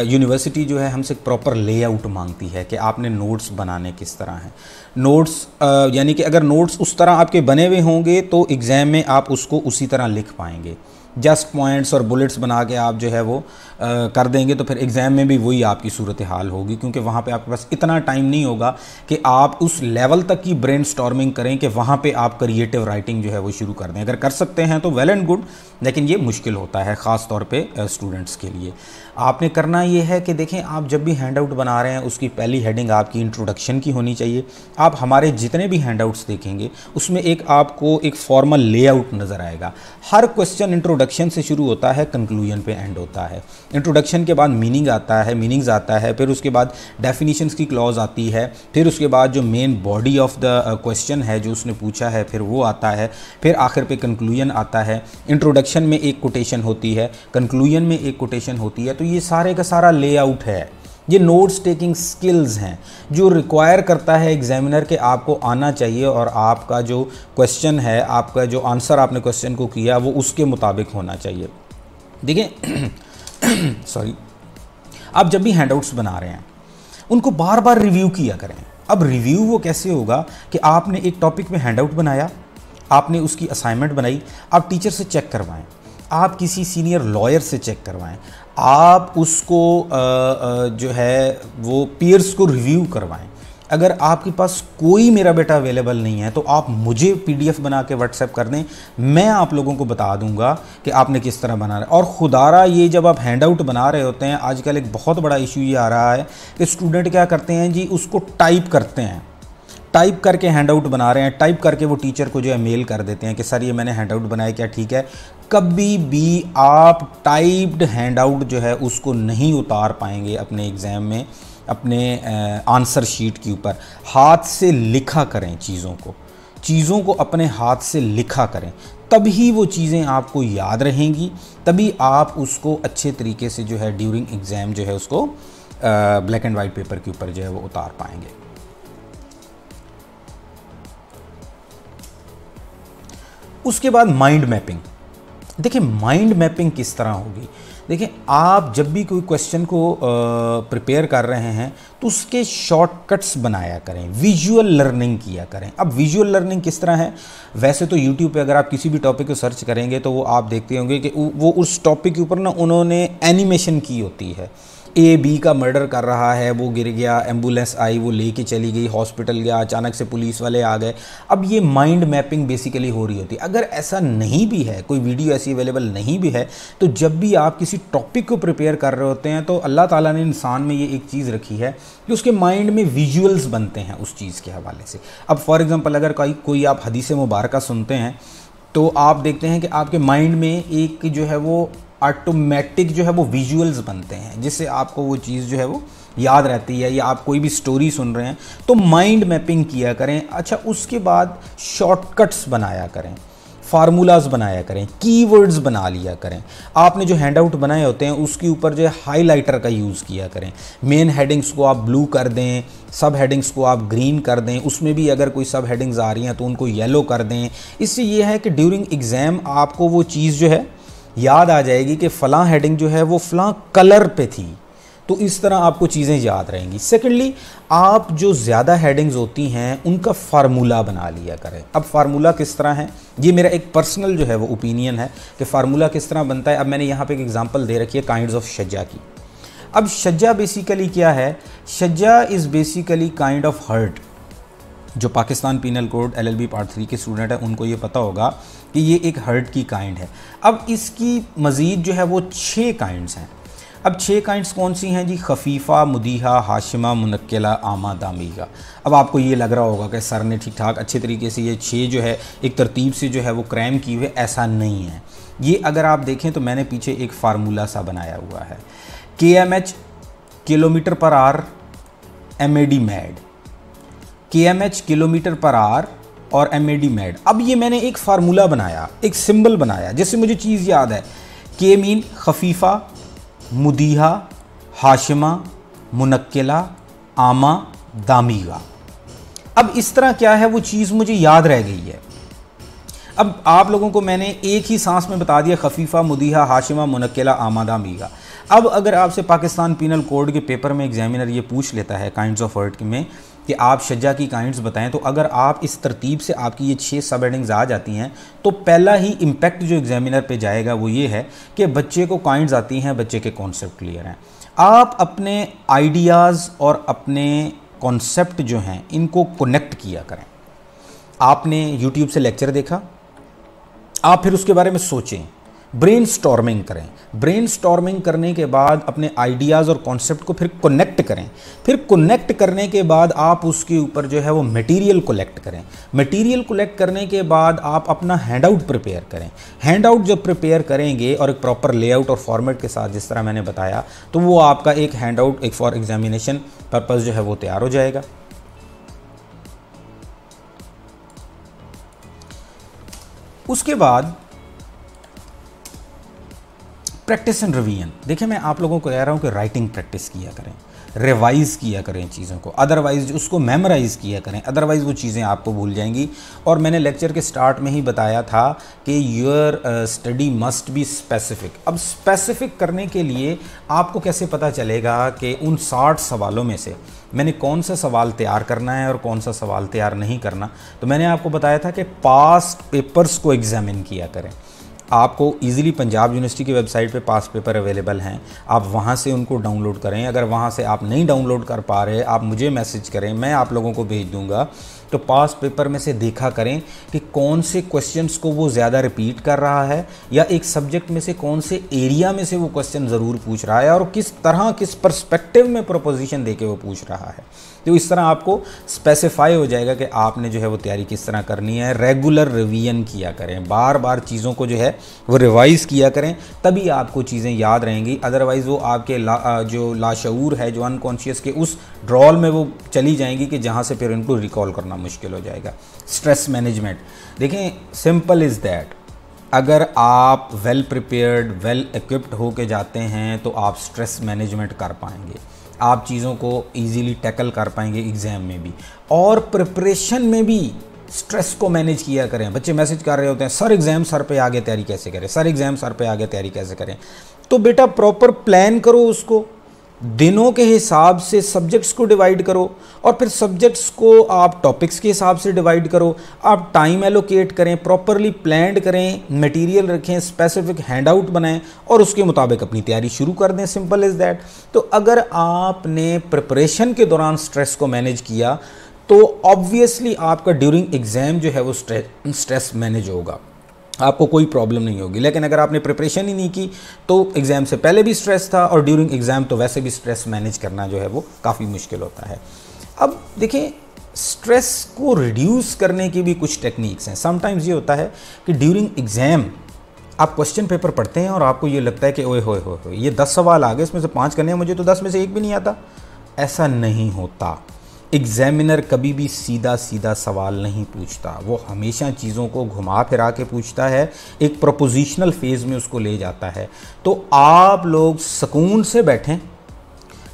यूनिवर्सिटी जो है हमसे प्रॉपर लेआउट मांगती है कि आपने नोट्स बनाने किस तरह हैं। नोट्स यानी कि अगर नोट्स उस तरह आपके बने हुए होंगे तो एग्ज़ाम में आप उसको उसी तरह लिख पाएंगे। जस्ट पॉइंट्स और बुलेट्स बना के आप जो है वो कर देंगे तो फिर एग्ज़ाम में भी वही आपकी सूरत हाल होगी, क्योंकि वहाँ पे आपके पास इतना टाइम नहीं होगा कि आप उस लेवल तक की ब्रेनस्टॉर्मिंग करें कि वहाँ पे आप क्रिएटिव राइटिंग जो है वो शुरू कर दें। अगर कर सकते हैं तो वेल एंड गुड, लेकिन ये मुश्किल होता है ख़ास तौर पे स्टूडेंट्स के लिए। आपने करना ये है कि देखें, आप जब भी हैंड आउट बना रहे हैं उसकी पहली हेडिंग आपकी इंट्रोडक्शन की होनी चाहिए। आप हमारे जितने भी हैंड आउट्स देखेंगे उसमें एक आपको एक फॉर्मल लेआउट नज़र आएगा। हर क्वेश्चन इंट्रोडक्शन से शुरू होता है, कंक्लूजन पे एंड होता है। इंट्रोडक्शन के बाद मीनिंग्स आता है, फिर उसके बाद डेफिनेशंस की क्लॉज आती है, फिर उसके बाद जो main body of the question है जो उसने पूछा है फिर वो आता है, फिर आखिर पे कंक्लूजन आता है। इंट्रोडक्शन में एक कोटेशन होती है, कंक्लूजन में एक कोटेशन होती है। तो ये सारे का सारा लेआउट है। ये नोट्स टेकिंग स्किल्स हैं जो रिक्वायर करता है एग्जामिनर के आपको आना चाहिए और आपका जो क्वेश्चन है, आपका जो आंसर आपने क्वेश्चन को किया वो उसके मुताबिक होना चाहिए। देखिए सॉरी, आप जब भी हैंडआउट्स बना रहे हैं उनको बार बार रिव्यू किया करें। अब रिव्यू वो कैसे होगा कि आपने एक टॉपिक में हैंडआउट बनाया, आपने उसकी असाइनमेंट बनाई, आप टीचर से चेक करवाएं, आप किसी सीनियर लॉयर से चेक करवाएं, आप उसको जो है वो पीयर्स को रिव्यू करवाएं। अगर आपके पास कोई मेरा बेटा अवेलेबल नहीं है तो आप मुझे PDF बना के व्हाट्सएप कर दें, मैं आप लोगों को बता दूंगा कि आपने किस तरह बनाना है। और खुदारा ये जब आप हैंड आउट बना रहे होते हैं, आजकल एक बहुत बड़ा इशू ये आ रहा है कि स्टूडेंट क्या करते हैं जी, उसको टाइप करते हैं, टाइप करके हैंड आउट बना रहे हैं, टाइप करके वो टीचर को जो है मेल कर देते हैं कि सर ये मैंने हैंड आउट बनाया, क्या ठीक है। कभी भी आप टाइप्ड हैंड आउट जो है उसको नहीं उतार पाएंगे अपने एग्ज़ाम में, अपने आंसर शीट के ऊपर। हाथ से लिखा करें चीज़ों को अपने हाथ से लिखा करें, तभी वो चीज़ें आपको याद रहेंगी, तभी आप उसको अच्छे तरीके से जो है ड्यूरिंग एग्ज़ाम जो है उसको ब्लैक एंड वाइट पेपर के ऊपर जो है वो उतार पाएंगे। उसके बाद माइंड मैपिंग। देखिए माइंड मैपिंग किस तरह होगी, देखिए आप जब भी कोई क्वेश्चन को प्रिपेयर कर रहे हैं तो उसके शॉर्टकट्स बनाया करें, विजुअल लर्निंग किया करें। अब विजुअल लर्निंग किस तरह है, वैसे तो यूट्यूब पे अगर आप किसी भी टॉपिक को सर्च करेंगे तो वो आप देखते होंगे कि वो उस टॉपिक के ऊपर ना उन्होंने एनिमेशन की होती है। ए बी का मर्डर कर रहा है, वो गिर गया, एम्बुलेंस आई, वो लेके चली गई, हॉस्पिटल गया, अचानक से पुलिस वाले आ गए। अब ये माइंड मैपिंग बेसिकली हो रही होती है। अगर ऐसा नहीं भी है, कोई वीडियो ऐसी अवेलेबल नहीं भी है, तो जब भी आप किसी टॉपिक को प्रिपेयर कर रहे होते हैं तो अल्लाह ताला ने इंसान में ये एक चीज़ रखी है कि उसके माइंड में विजुअल्स बनते हैं उस चीज़ के हवाले से। अब फॉर एग्जांपल अगर कोई आप हदीस मुबारका सुनते हैं तो आप देखते हैं कि आपके माइंड में एक जो है वो ऑटोमेटिक जो है वो विजुअल्स बनते हैं, जिससे आपको वो चीज़ जो है वो याद रहती है। या आप कोई भी स्टोरी सुन रहे हैं तो माइंड मैपिंग किया करें। अच्छा, उसके बाद शॉर्टकट्स बनाया करें, फार्मूलाज बनाया करें, कीवर्ड्स बना लिया करें। आपने जो हैंडआउट बनाए होते हैं उसके ऊपर जो है हाइलाइटर का यूज़ किया करें। मेन हेडिंग्स को आप ब्लू कर दें, सब हेडिंग्स को आप ग्रीन कर दें, उसमें भी अगर कोई सब हेडिंग्स आ रही हैं तो उनको येलो कर दें। इससे ये है कि ड्यूरिंग एग्ज़ाम आपको वो चीज़ जो है याद आ जाएगी कि फ़लाँ हेडिंग जो है वो फ़लाँ कलर पे थी, तो इस तरह आपको चीज़ें याद रहेंगी। सेकेंडली, आप जो ज़्यादा हेडिंग्स होती हैं उनका फार्मूला बना लिया करें। अब फार्मूला किस तरह है, ये मेरा एक पर्सनल जो है वो ओपिनियन है कि फार्मूला किस तरह बनता है। अब मैंने यहाँ पे एक एग्जांपल दे रखी है काइंड्स ऑफ शज्जा की। अब शज्जा बेसिकली क्या है? शज्जा is basically kind of hurt. जो Pakistan penal code LLB part 3 के स्टूडेंट हैं उनको ये पता होगा कि ये एक हर्ट की काइंड है। अब इसकी मज़ीद जो है वो 6 काइंड्स हैं। अब 6 काइंड्स कौन सी हैं जी? खफीफ़ा, मुदीहा, हाशिमा, मुनक्किला, आमा, दामीगा। अब आपको ये लग रहा होगा कि सर ने ठीक ठाक अच्छे तरीके से ये 6 जो है एक तरतीब से जो है वो क्रैम की हुए, ऐसा नहीं है। ये अगर आप देखें तो मैंने पीछे एक फार्मूला सा बनाया हुआ है। KMH kilometre per hour, MAD mad, KMH kilometre per hour और MAD मैड। अब ये मैंने एक फार्मूला बनाया, एक सिंबल बनाया, जिससे मुझे चीज़ याद है। K मीन खफीफ़ा, मुदीहा, हाशिमा, मुनक्किला, आमा, दामीगा। अब इस तरह क्या है वो चीज़ मुझे याद रह गई है। अब आप लोगों को मैंने एक ही सांस में बता दिया खफीफ़ा, मुदीहा, हाशिमा, मुनक्किला, आमा, दामीगा। अब अगर आपसे पाकिस्तान पीनल कोड के पेपर में एग्जामिनर ये पूछ लेता है काइंड्स ऑफ हर्ट में कि आप शज्जा की काइंड्स बताएं, तो अगर आप इस तरतीब से आपकी ये 6 सब हेडिंग्स आ जाती हैं तो पहला ही इम्पैक्ट जो एग्जामिनर पे जाएगा वो ये है कि बच्चे को काइंड्स आती हैं, बच्चे के कॉन्सेप्ट क्लियर हैं। आप अपने आइडियाज़ और अपने कॉन्सेप्ट जो हैं इनको कनेक्ट किया करें। आपने यूट्यूब से लेक्चर देखा, आप फिर उसके बारे में सोचें, ब्रेनस्टॉर्मिंग करें। ब्रेनस्टॉर्मिंग करने के बाद अपने आइडियाज़ और कॉन्सेप्ट को फिर कनेक्ट करें। फिर कनेक्ट करने के बाद आप उसके ऊपर जो है वो मटेरियल कलेक्ट करें। मटेरियल कलेक्ट करने के बाद आप अपना हैंडआउट प्रिपेयर करें। हैंडआउट जब प्रिपेयर करेंगे और एक प्रॉपर लेआउट और फॉर्मेट के साथ, जिस तरह मैंने बताया, तो वो आपका एक हैंडआउट एक फॉर एग्जामिनेशन पर्पज़ जो है वो तैयार हो जाएगा। उसके बाद प्रैक्टिस एंड रिवीजन। देखिए, मैं आप लोगों को कह रहा हूँ कि राइटिंग प्रैक्टिस किया करें, रिवाइज़ किया करें चीज़ों को, अदरवाइज़ उसको मेमोराइज़ किया करें, अदरवाइज़ वो चीज़ें आपको भूल जाएंगी। और मैंने लेक्चर के स्टार्ट में ही बताया था कि your study must be specific. अब स्पेसिफिक करने के लिए आपको कैसे पता चलेगा कि उन 60 सवालों में से मैंने कौन सा सवाल तैयार करना है और कौन सा सवाल तैयार नहीं करना? तो मैंने आपको बताया था कि पास्ट पेपर्स को एग्जामिन किया करें। आपको इजीली पंजाब यूनिवर्सिटी की वेबसाइट पे पास पेपर अवेलेबल हैं, आप वहाँ से उनको डाउनलोड करें। अगर वहाँ से आप नहीं डाउनलोड कर पा रहे, आप मुझे मैसेज करें, मैं आप लोगों को भेज दूँगा। तो पास पेपर में से देखा करें कि कौन से क्वेश्चंस को वो ज़्यादा रिपीट कर रहा है, या एक सब्जेक्ट में से कौन से एरिया में से वो क्वेश्चन ज़रूर पूछ रहा है, और किस तरह किस पर्सपेक्टिव में प्रोपोजिशन देके वो पूछ रहा है। तो इस तरह आपको स्पेसिफाई हो जाएगा कि आपने जो है वो तैयारी किस तरह करनी है। रेगुलर रिवीजन किया करें, बार बार चीज़ों को जो है वो रिवाइज़ किया करें, तभी आपको चीज़ें याद रहेंगी। अदरवाइज़ वो आपके जो लाशऊर है, जो अनकॉन्शियस के उस ड्रॉल में वो चली जाएंगी कि जहाँ से फिर इनको रिकॉल करना मुश्किल हो जाएगा। स्ट्रेस मैनेजमेंट, देखें, सिंपल इज़ दैट। अगर आप वेल प्रिपेयर्ड, वेल इक्विप्ड होके जाते हैं तो आप स्ट्रेस मैनेजमेंट कर पाएंगे, आप चीज़ों को इजीली टैकल कर पाएंगे एग्ज़ाम में भी, और प्रिपरेशन में भी स्ट्रेस को मैनेज किया करें। बच्चे मैसेज कर रहे होते हैं, सर एग्ज़ाम सर पे आगे तैयारी कैसे करें, सर एग्ज़ाम सर पे आगे तैयारी कैसे करें? तो बेटा प्रॉपर प्लान करो उसको, दिनों के हिसाब से सब्जेक्ट्स को डिवाइड करो और फिर सब्जेक्ट्स को आप टॉपिक्स के हिसाब से डिवाइड करो। आप टाइम एलोकेट करें, प्रॉपरली प्लान्ड करें, मटेरियल रखें, स्पेसिफिक हैंडआउट बनाएं और उसके मुताबिक अपनी तैयारी शुरू कर दें। Simple is that. तो अगर आपने प्रिपरेशन के दौरान स्ट्रेस को मैनेज किया तो ऑब्वियसली आपका ड्यूरिंग एग्ज़ाम जो है वो स्ट्रेस मैनेज होगा, आपको कोई प्रॉब्लम नहीं होगी। लेकिन अगर आपने प्रिपरेशन ही नहीं की तो एग्ज़ाम से पहले भी स्ट्रेस था और ड्यूरिंग एग्ज़ाम तो वैसे भी स्ट्रेस मैनेज करना जो है वो काफ़ी मुश्किल होता है। अब देखिए, स्ट्रेस को रिड्यूस करने की भी कुछ टेक्निक्स हैं। समटाइम्स ये होता है कि ड्यूरिंग एग्ज़ाम आप क्वेश्चन पेपर पढ़ते हैं और आपको ये लगता है कि ओए होए होए ये 10 सवाल आ गए, इसमें से 5 करने हैं, मुझे तो 10 में से एक भी नहीं आता। ऐसा नहीं होता। एग्जामिनर कभी भी सीधा सीधा सवाल नहीं पूछता, वो हमेशा चीज़ों को घुमा फिरा के पूछता है, एक प्रोपोजिशनल फेज़ में उसको ले जाता है। तो आप लोग सुकून से बैठें,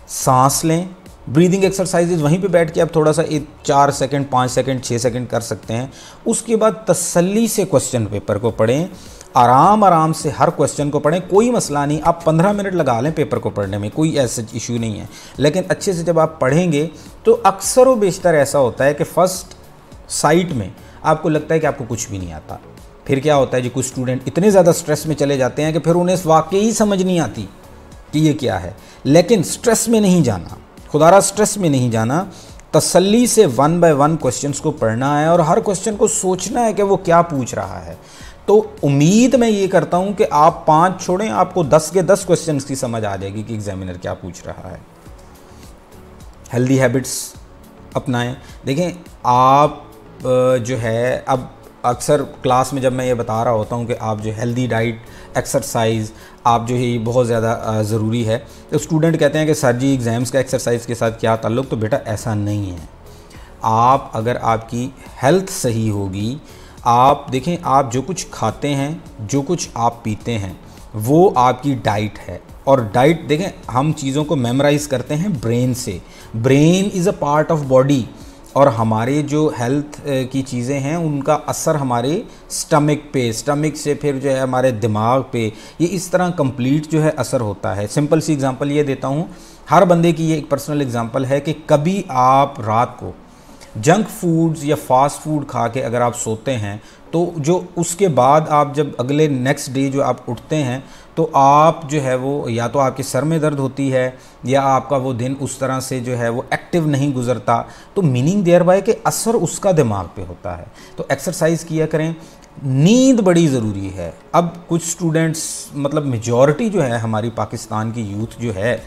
सांस लें, ब्रीदिंग एक्सरसाइजेज वहीं पे बैठ के आप थोड़ा सा 4 सेकंड 5 सेकंड 6 सेकंड कर सकते हैं। उसके बाद तसल्ली से क्वेश्चन पेपर को पढ़ें, आराम आराम से हर क्वेश्चन को पढ़ें, कोई मसला नहीं। आप 15 मिनट लगा लें पेपर को पढ़ने में, कोई ऐसा इशू नहीं है। लेकिन अच्छे से जब आप पढ़ेंगे तो अक्सर व बेशतर ऐसा होता है कि फ़र्स्ट साइट में आपको लगता है कि आपको कुछ भी नहीं आता। फिर क्या होता है जी, कुछ स्टूडेंट इतने ज़्यादा स्ट्रेस में चले जाते हैं कि फिर उन्हें वाकई ही समझ नहीं आती कि ये क्या है। लेकिन स्ट्रेस में नहीं जाना, खुदारा स्ट्रेस में नहीं जाना, तसल्ली से 1 बाय 1 क्वेश्चंस को पढ़ना है और हर क्वेश्चन को सोचना है कि वो क्या पूछ रहा है। तो उम्मीद मैं ये करता हूँ कि आप 5 छोड़ें, आपको 10 के 10 क्वेश्चंस की समझ आ जाएगी कि एग्जामिनर क्या पूछ रहा है। हेल्दी हैबिट्स अपनाएं। देखें, आप जो है, अब अक्सर क्लास में जब मैं ये बता रहा होता हूँ कि आप जो हेल्दी डाइट, एक्सरसाइज आप जो है ये बहुत ज़्यादा ज़रूरी है, तो स्टूडेंट कहते हैं कि सर जी एग्ज़ाम्स का एक्सरसाइज के साथ क्या ताल्लुक़। तो बेटा ऐसा नहीं है। आप अगर आपकी हेल्थ सही होगी, आप देखें, आप जो कुछ खाते हैं, जो कुछ आप पीते हैं, वो आपकी डाइट है। और डाइट देखें, हम चीज़ों को मेमोराइज़ करते हैं ब्रेन से। Brain is a part of body और हमारे जो हेल्थ की चीज़ें हैं उनका असर हमारे स्टमक पे, स्टमक से फिर जो है हमारे दिमाग पे, ये इस तरह कंप्लीट जो है असर होता है। सिंपल सी एग्जांपल ये देता हूँ, हर बंदे की ये एक पर्सनल एग्जांपल है कि कभी आप रात को जंक फूड्स या फास्ट फूड खा के अगर आप सोते हैं तो जो उसके बाद आप जब अगले नेक्स्ट डे जो आप उठते हैं तो आप जो है वो या तो आपके सर में दर्द होती है या आपका वो दिन उस तरह से जो है वो एक्टिव नहीं गुजरता। तो मीनिंग देयर बाय कि असर उसका दिमाग पे होता है। तो एक्सरसाइज किया करें। नींद बड़ी ज़रूरी है। अब कुछ स्टूडेंट्स, मतलब मेजॉरिटी जो है हमारी पाकिस्तान की यूथ जो है,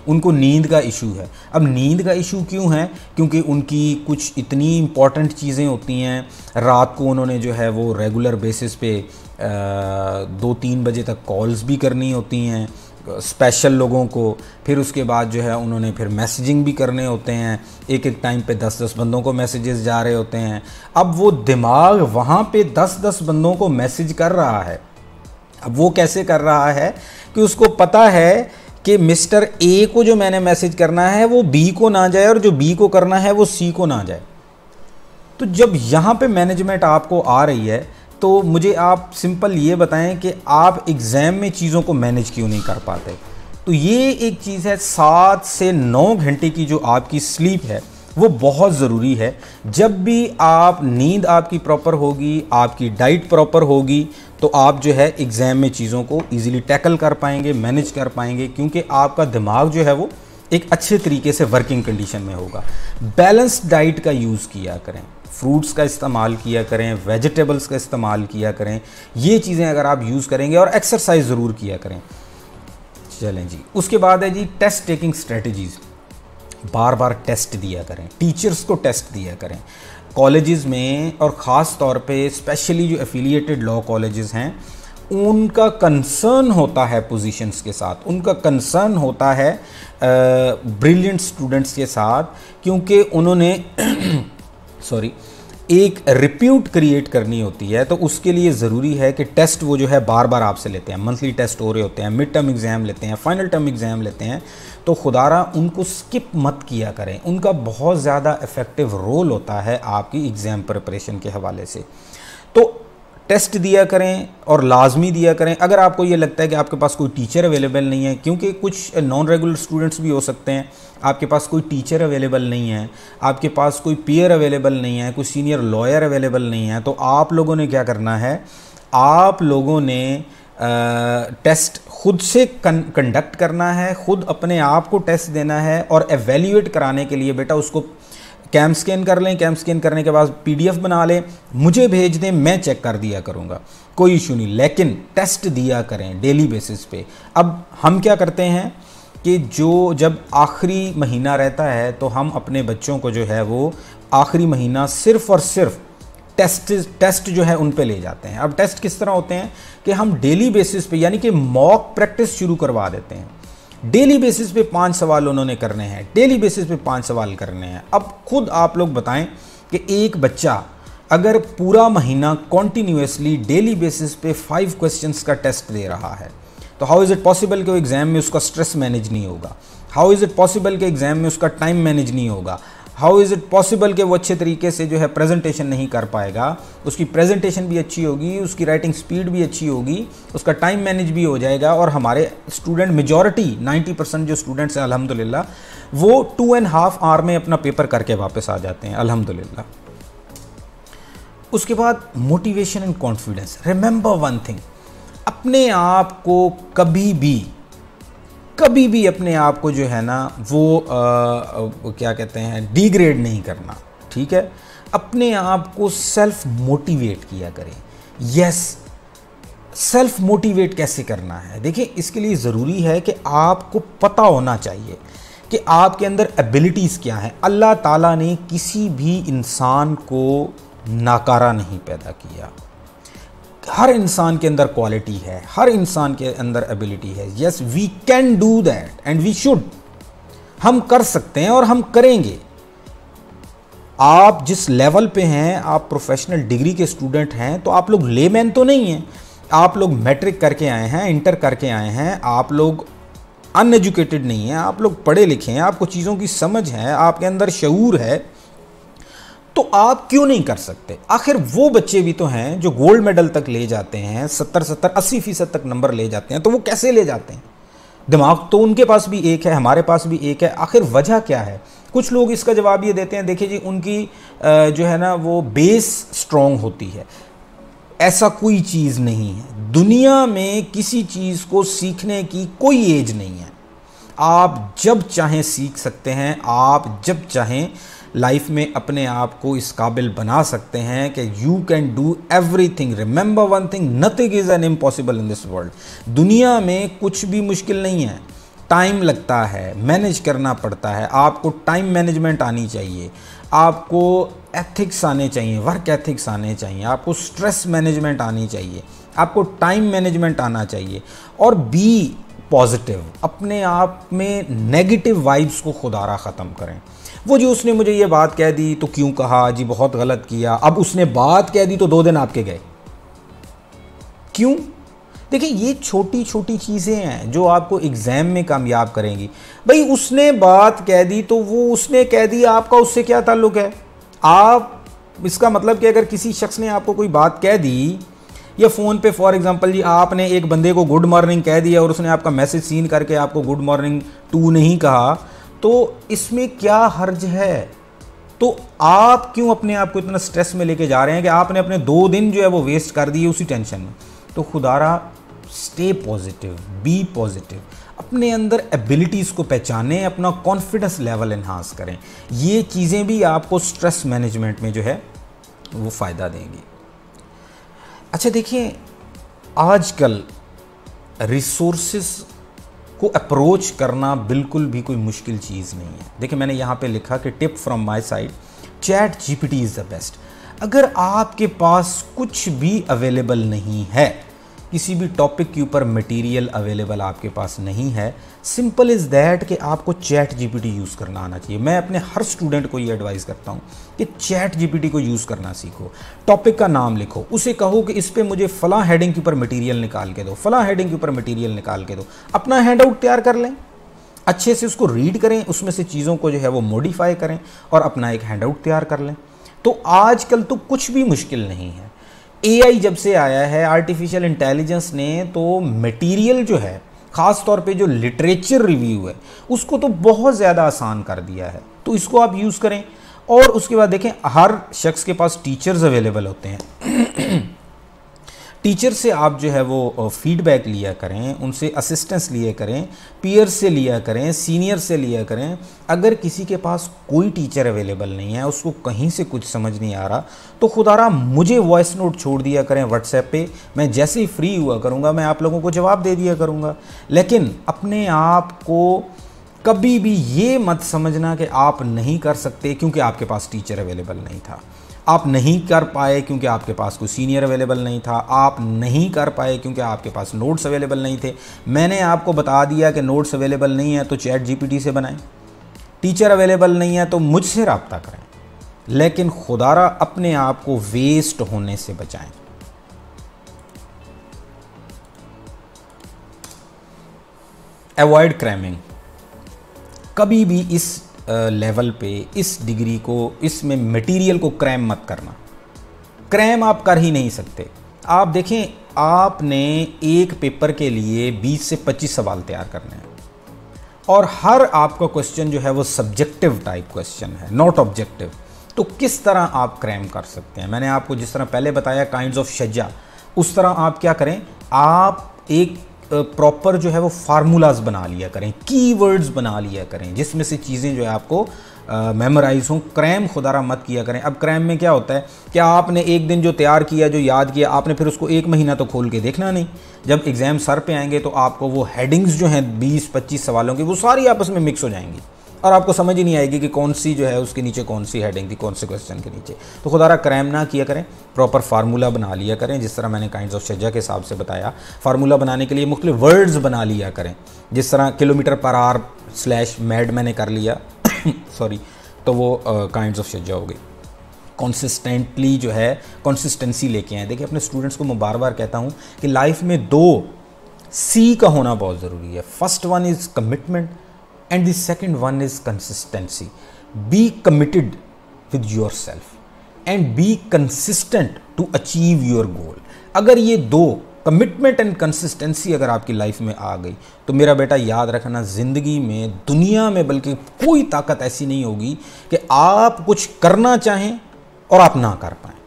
उनको नींद का इशू है। अब नींद का इशू क्यों है? क्योंकि उनकी कुछ इतनी इम्पॉर्टेंट चीज़ें होती हैं, रात को उन्होंने जो है वो रेगुलर बेसिस पे 2-3 बजे तक कॉल्स भी करनी होती हैं स्पेशल लोगों को। फिर उसके बाद जो है उन्होंने फिर मैसेजिंग भी करने होते हैं, एक एक टाइम पे 10-10 बंदों को मैसेजेस जा रहे होते हैं। अब वो दिमाग वहाँ पे 10-10 बंदों को मैसेज कर रहा है। अब वो कैसे कर रहा है कि उसको पता है कि मिस्टर ए को जो मैंने मैसेज करना है वो बी को ना जाए और जो बी को करना है वो सी को ना जाए। तो जब यहाँ पे मैनेजमेंट आपको आ रही है तो मुझे आप सिंपल ये बताएं कि आप एग्ज़ाम में चीज़ों को मैनेज क्यों नहीं कर पाते। तो ये एक चीज़ है, 7 से 9 घंटे की जो आपकी स्लीप है वो बहुत ज़रूरी है। जब भी आप नींद आपकी प्रॉपर होगी, आपकी डाइट प्रॉपर होगी, तो आप जो है एग्ज़ाम में चीज़ों को इजीली टैकल कर पाएंगे, मैनेज कर पाएंगे, क्योंकि आपका दिमाग जो है वो एक अच्छे तरीके से वर्किंग कंडीशन में होगा। बैलेंस डाइट का यूज़ किया करें, फ्रूट्स का इस्तेमाल किया करें, वेजिटेबल्स का इस्तेमाल किया करें। ये चीज़ें अगर आप यूज़ करेंगे, और एक्सरसाइज ज़रूर किया करें। चलें जी, उसके बाद है जी टेस्ट टेकिंग स्ट्रेटजीज़। बार बार टेस्ट दिया करें, टीचर्स को टेस्ट दिया करें कॉलेजेस में, और ख़ास तौर पे स्पेशली जो एफिलिएटेड लॉ कॉलेजेस हैं उनका कंसर्न होता है पोजीशंस के साथ, उनका कंसर्न होता है ब्रिलियंट स्टूडेंट्स के साथ, क्योंकि उन्होंने सॉरी एक रिप्यूट क्रिएट करनी होती है। तो उसके लिए ज़रूरी है कि टेस्ट वो जो है बार बार आपसे लेते हैं। मंथली टेस्ट हो रहे होते हैं, मिड टर्म एग्ज़ाम लेते हैं, फाइनल टर्म एग्ज़ाम लेते हैं। तो खुदारा उनको स्किप मत किया करें, उनका बहुत ज़्यादा इफ़ेक्टिव रोल होता है आपकी एग्ज़ाम प्रिपरेशन के हवाले से। तो टेस्ट दिया करें और लाजमी दिया करें। अगर आपको ये लगता है कि आपके पास कोई टीचर अवेलेबल नहीं है, क्योंकि कुछ नॉन रेगुलर स्टूडेंट्स भी हो सकते हैं, आपके पास कोई टीचर अवेलेबल नहीं है, आपके पास कोई पीयर अवेलेबल नहीं है, कोई सीनियर लॉयर अवेलेबल नहीं है, तो आप लोगों ने क्या करना है, आप लोगों ने टेस्ट खुद से कंडक्ट करना है, खुद अपने आप को टेस्ट देना है और एवेल्यूएट कराने के लिए बेटा उसको कैम स्कैन कर लें, कैम स्कैन करने के बाद पीडीएफ बना लें, मुझे भेज दें, मैं चेक कर दिया करूँगा, कोई इशू नहीं, लेकिन टेस्ट दिया करें डेली बेसिस पे। अब हम क्या करते हैं कि जब आखिरी महीना रहता है तो हम अपने बच्चों को जो है वो आखिरी महीना सिर्फ़ और सिर्फ टेस्ट जो है उन पे ले जाते हैं। अब टेस्ट किस तरह होते हैं कि हम डेली बेसिस पे यानी कि मॉक प्रैक्टिस शुरू करवा देते हैं। डेली बेसिस पे 5 सवाल उन्होंने करने हैं, डेली बेसिस पे 5 सवाल करने हैं। अब खुद आप लोग बताएं कि एक बच्चा अगर पूरा महीना कॉन्टीन्यूसली डेली बेसिस पे 5 क्वेश्चंस का टेस्ट दे रहा है तो हाउ इज़ इट पॉसिबल कि वो एग्ज़ाम में उसका स्ट्रेस मैनेज नहीं होगा, हाउ इज़ इट पॉसिबल कि एग्ज़ाम में उसका टाइम मैनेज नहीं होगा, हाउ इज़ इट पॉसिबल कि वो अच्छे तरीके से जो है प्रेजेंटेशन नहीं कर पाएगा, उसकी प्रेजेंटेशन भी अच्छी होगी, उसकी राइटिंग स्पीड भी अच्छी होगी, उसका टाइम मैनेज भी हो जाएगा। और हमारे स्टूडेंट मेजॉरिटी 90% जो स्टूडेंट्स हैं अल्हम्दुलिल्लाह वो 2.5 आवर में अपना पेपर करके वापस आ जाते हैं अल्हम्दुलिल्लाह। उसके बाद motivation and confidence. Remember one thing, अपने आप को कभी भी अपने आप को जो है ना वो क्या कहते हैं डिग्रेड नहीं करना, ठीक है। अपने आप को सेल्फ मोटिवेट किया करें। यस, सेल्फ मोटिवेट कैसे करना है, देखिए इसके लिए ज़रूरी है कि आपको पता होना चाहिए कि आपके अंदर एबिलिटीज़ क्या हैं। अल्लाह ताला ने किसी भी इंसान को नाकारा नहीं पैदा किया, हर इंसान के अंदर क्वालिटी है, हर इंसान के अंदर एबिलिटी है। Yes, we can do that and we should, हम कर सकते हैं और हम करेंगे। आप जिस लेवल पे हैं, आप प्रोफेशनल डिग्री के स्टूडेंट हैं, तो आप लोग लेमैन तो नहीं हैं, आप लोग मैट्रिक करके आए हैं, इंटर करके आए हैं, आप लोग अनएजुकेटेड नहीं हैं, आप लोग पढ़े लिखे हैं, आपको चीज़ों की समझ है, आपके अंदर शऊर है, तो आप क्यों नहीं कर सकते। आखिर वो बच्चे भी तो हैं जो गोल्ड मेडल तक ले जाते हैं, 70-80% तक नंबर ले जाते हैं, तो वो कैसे ले जाते हैं। दिमाग तो उनके पास भी एक है, हमारे पास भी एक है, आखिर वजह क्या है। कुछ लोग इसका जवाब ये देते हैं, देखिए जी उनकी जो है ना वो बेस स्ट्रॉन्ग होती है। ऐसा कोई चीज़ नहीं है, दुनिया में किसी चीज़ को सीखने की कोई एज नहीं है। आप जब चाहें सीख सकते हैं, आप जब चाहें लाइफ में अपने आप को इस काबिल बना सकते हैं कि you can do everything. Remember one thing, nothing is an impossible in this world. दुनिया में कुछ भी मुश्किल नहीं है, टाइम लगता है, मैनेज करना पड़ता है, आपको टाइम मैनेजमेंट आनी चाहिए, आपको एथिक्स आने चाहिए, वर्क एथिक्स आने चाहिए, आपको स्ट्रेस मैनेजमेंट आनी चाहिए, आपको टाइम मैनेजमेंट आना चाहिए। और बी पॉजिटिव, अपने आप में नेगेटिव वाइब्स को खुदारा ख़त्म करें। वो जी उसने मुझे ये बात कह दी तो क्यों कहा जी, बहुत गलत किया, अब उसने बात कह दी तो 2 दिन आपके गए, क्यों। देखिए ये छोटी छोटी चीज़ें हैं जो आपको एग्ज़ाम में कामयाब करेंगी। भाई उसने बात कह दी तो वो उसने कह दी, आपका उससे क्या ताल्लुक़ है। आप इसका मतलब कि अगर किसी शख्स ने आपको कोई बात कह दी या फ़ोन पे फॉर एग्जांपल जी आपने एक बंदे को गुड मॉर्निंग कह दिया और उसने आपका मैसेज सीन करके आपको गुड मॉर्निंग टू नहीं कहा, तो इसमें क्या हर्ज है। तो आप क्यों अपने आप को इतना स्ट्रेस में लेके जा रहे हैं कि आपने अपने 2 दिन जो है वो वेस्ट कर दिए उसी टेंशन में। तो खुदारा स्टे पॉजिटिव, बी पॉजिटिव, अपने अंदर एबिलिटीज़ को पहचानें, अपना कॉन्फिडेंस लेवल एनहांस करें। ये चीज़ें भी आपको स्ट्रेस मैनेजमेंट में जो है वो फ़ायदा देंगी। अच्छा देखिए, आजकल रिसोर्सेस को अप्रोच करना बिल्कुल भी कोई मुश्किल चीज़ नहीं है। देखिए मैंने यहाँ पे लिखा कि tip from my side, chat GPT is the best. अगर आपके पास कुछ भी अवेलेबल नहीं है, किसी भी टॉपिक के ऊपर मटेरियल अवेलेबल आपके पास नहीं है, सिंपल इज़ दैट कि आपको चैट जीपीटी यूज़ करना आना चाहिए। मैं अपने हर स्टूडेंट को ये एडवाइस करता हूँ कि चैट जीपीटी को यूज़ करना सीखो। टॉपिक का नाम लिखो, उसे कहो कि इस पे मुझे फ़लाँ हेडिंग के ऊपर मटेरियल निकाल के दो, फ़लाँ हेडिंग के ऊपर मटेरियल निकाल के दो, अपना हैंड आउट तैयार कर लें, अच्छे से उसको रीड करें, उसमें से चीज़ों को जो है वो मॉडिफाई करें और अपना एक हैंड आउट तैयार कर लें। तो आजकल तो कुछ भी मुश्किल नहीं है। एआई जब से आया है, आर्टिफिशियल इंटेलिजेंस ने, तो मटेरियल जो है, ख़ास तौर पे जो लिटरेचर रिव्यू है, उसको तो बहुत ज़्यादा आसान कर दिया है। तो इसको आप यूज़ करें। और उसके बाद देखें, हर शख्स के पास टीचर्स अवेलेबल होते हैं। टीचर से आप जो है वो फीडबैक लिया करें, उनसे असिस्टेंस लिया करें, पीयर से लिया करें, सीनियर से लिया करें। अगर किसी के पास कोई टीचर अवेलेबल नहीं है, उसको कहीं से कुछ समझ नहीं आ रहा, तो खुदारा मुझे वॉइस नोट छोड़ दिया करें व्हाट्सएप पे। मैं जैसे ही फ्री हुआ करूँगा मैं आप लोगों को जवाब दे दिया करूँगा। लेकिन अपने आप को कभी भी ये मत समझना कि आप नहीं कर सकते क्योंकि आपके पास टीचर अवेलेबल नहीं था। आप नहीं कर पाए क्योंकि आपके पास कोई सीनियर अवेलेबल नहीं था। आप नहीं कर पाए क्योंकि आपके पास नोट्स अवेलेबल नहीं थे। मैंने आपको बता दिया कि नोट्स अवेलेबल नहीं है तो चैट जीपीटी से बनाएं। टीचर अवेलेबल नहीं है तो मुझसे रब्ता करें। लेकिन खुदारा अपने आप को वेस्ट होने से बचाएं। Avoid cramming. कभी भी इस लेवल पे, इस डिग्री को, इसमें मटेरियल को क्रैम मत करना। क्रैम आप कर ही नहीं सकते। आप देखें, आपने एक पेपर के लिए 20 से 25 सवाल तैयार करने हैं और हर आपका क्वेश्चन जो है वो सब्जेक्टिव टाइप क्वेश्चन है, नॉट ऑब्जेक्टिव। तो किस तरह आप क्रैम कर सकते हैं? मैंने आपको जिस तरह पहले बताया काइंड्स ऑफ शज्जा, उस तरह आप क्या करें, आप एक प्रॉपर जो है वो फार्मूलाज बना लिया करें, कीवर्ड्स बना लिया करें, जिसमें से चीज़ें जो है आपको मेमोराइज हों। क्रैम खुदारा मत किया करें। अब क्रैम में क्या होता है कि आपने एक दिन जो तैयार किया, जो याद किया, आपने फिर उसको एक महीना तो खोल के देखना नहीं। जब एग्ज़ाम सर पे आएंगे तो आपको वो हेडिंग्स जो हैं 20-25 सवालों की, वो सारी आपस में मिक्स हो जाएंगी और आपको समझ ही नहीं आएगी कि कौन सी जो है उसके नीचे कौन सी हेडिंग थी, कौन से क्वेश्चन के नीचे। तो खुदारा क्रैम ना किया करें, प्रॉपर फार्मूला बना लिया करें, जिस तरह मैंने काइंड्स ऑफ शज्जा के हिसाब से बताया। फार्मूला बनाने के लिए मुख्तलिफ वर्ड्स बना लिया करें, जिस तरह किलोमीटर पर आवर /मैड मैंने कर लिया सॉरी, तो वो काइंड्स ऑफ शज्जा हो गई। कंसिस्टेंटली जो है कंसिस्टेंसी लेके आए। देखिए, अपने स्टूडेंट्स को मैं बार बार कहता हूँ कि लाइफ में 2 C का होना बहुत ज़रूरी है। First one is commitment and the second one is consistency. Be committed with yourself and be consistent to achieve your goal. अगर ये 2 कमिटमेंट एंड कंसिस्टेंसी अगर आपकी लाइफ में आ गई तो मेरा बेटा याद रखना, ज़िंदगी में, दुनिया में बल्कि कोई ताकत ऐसी नहीं होगी कि आप कुछ करना चाहें और आप ना कर पाएँ।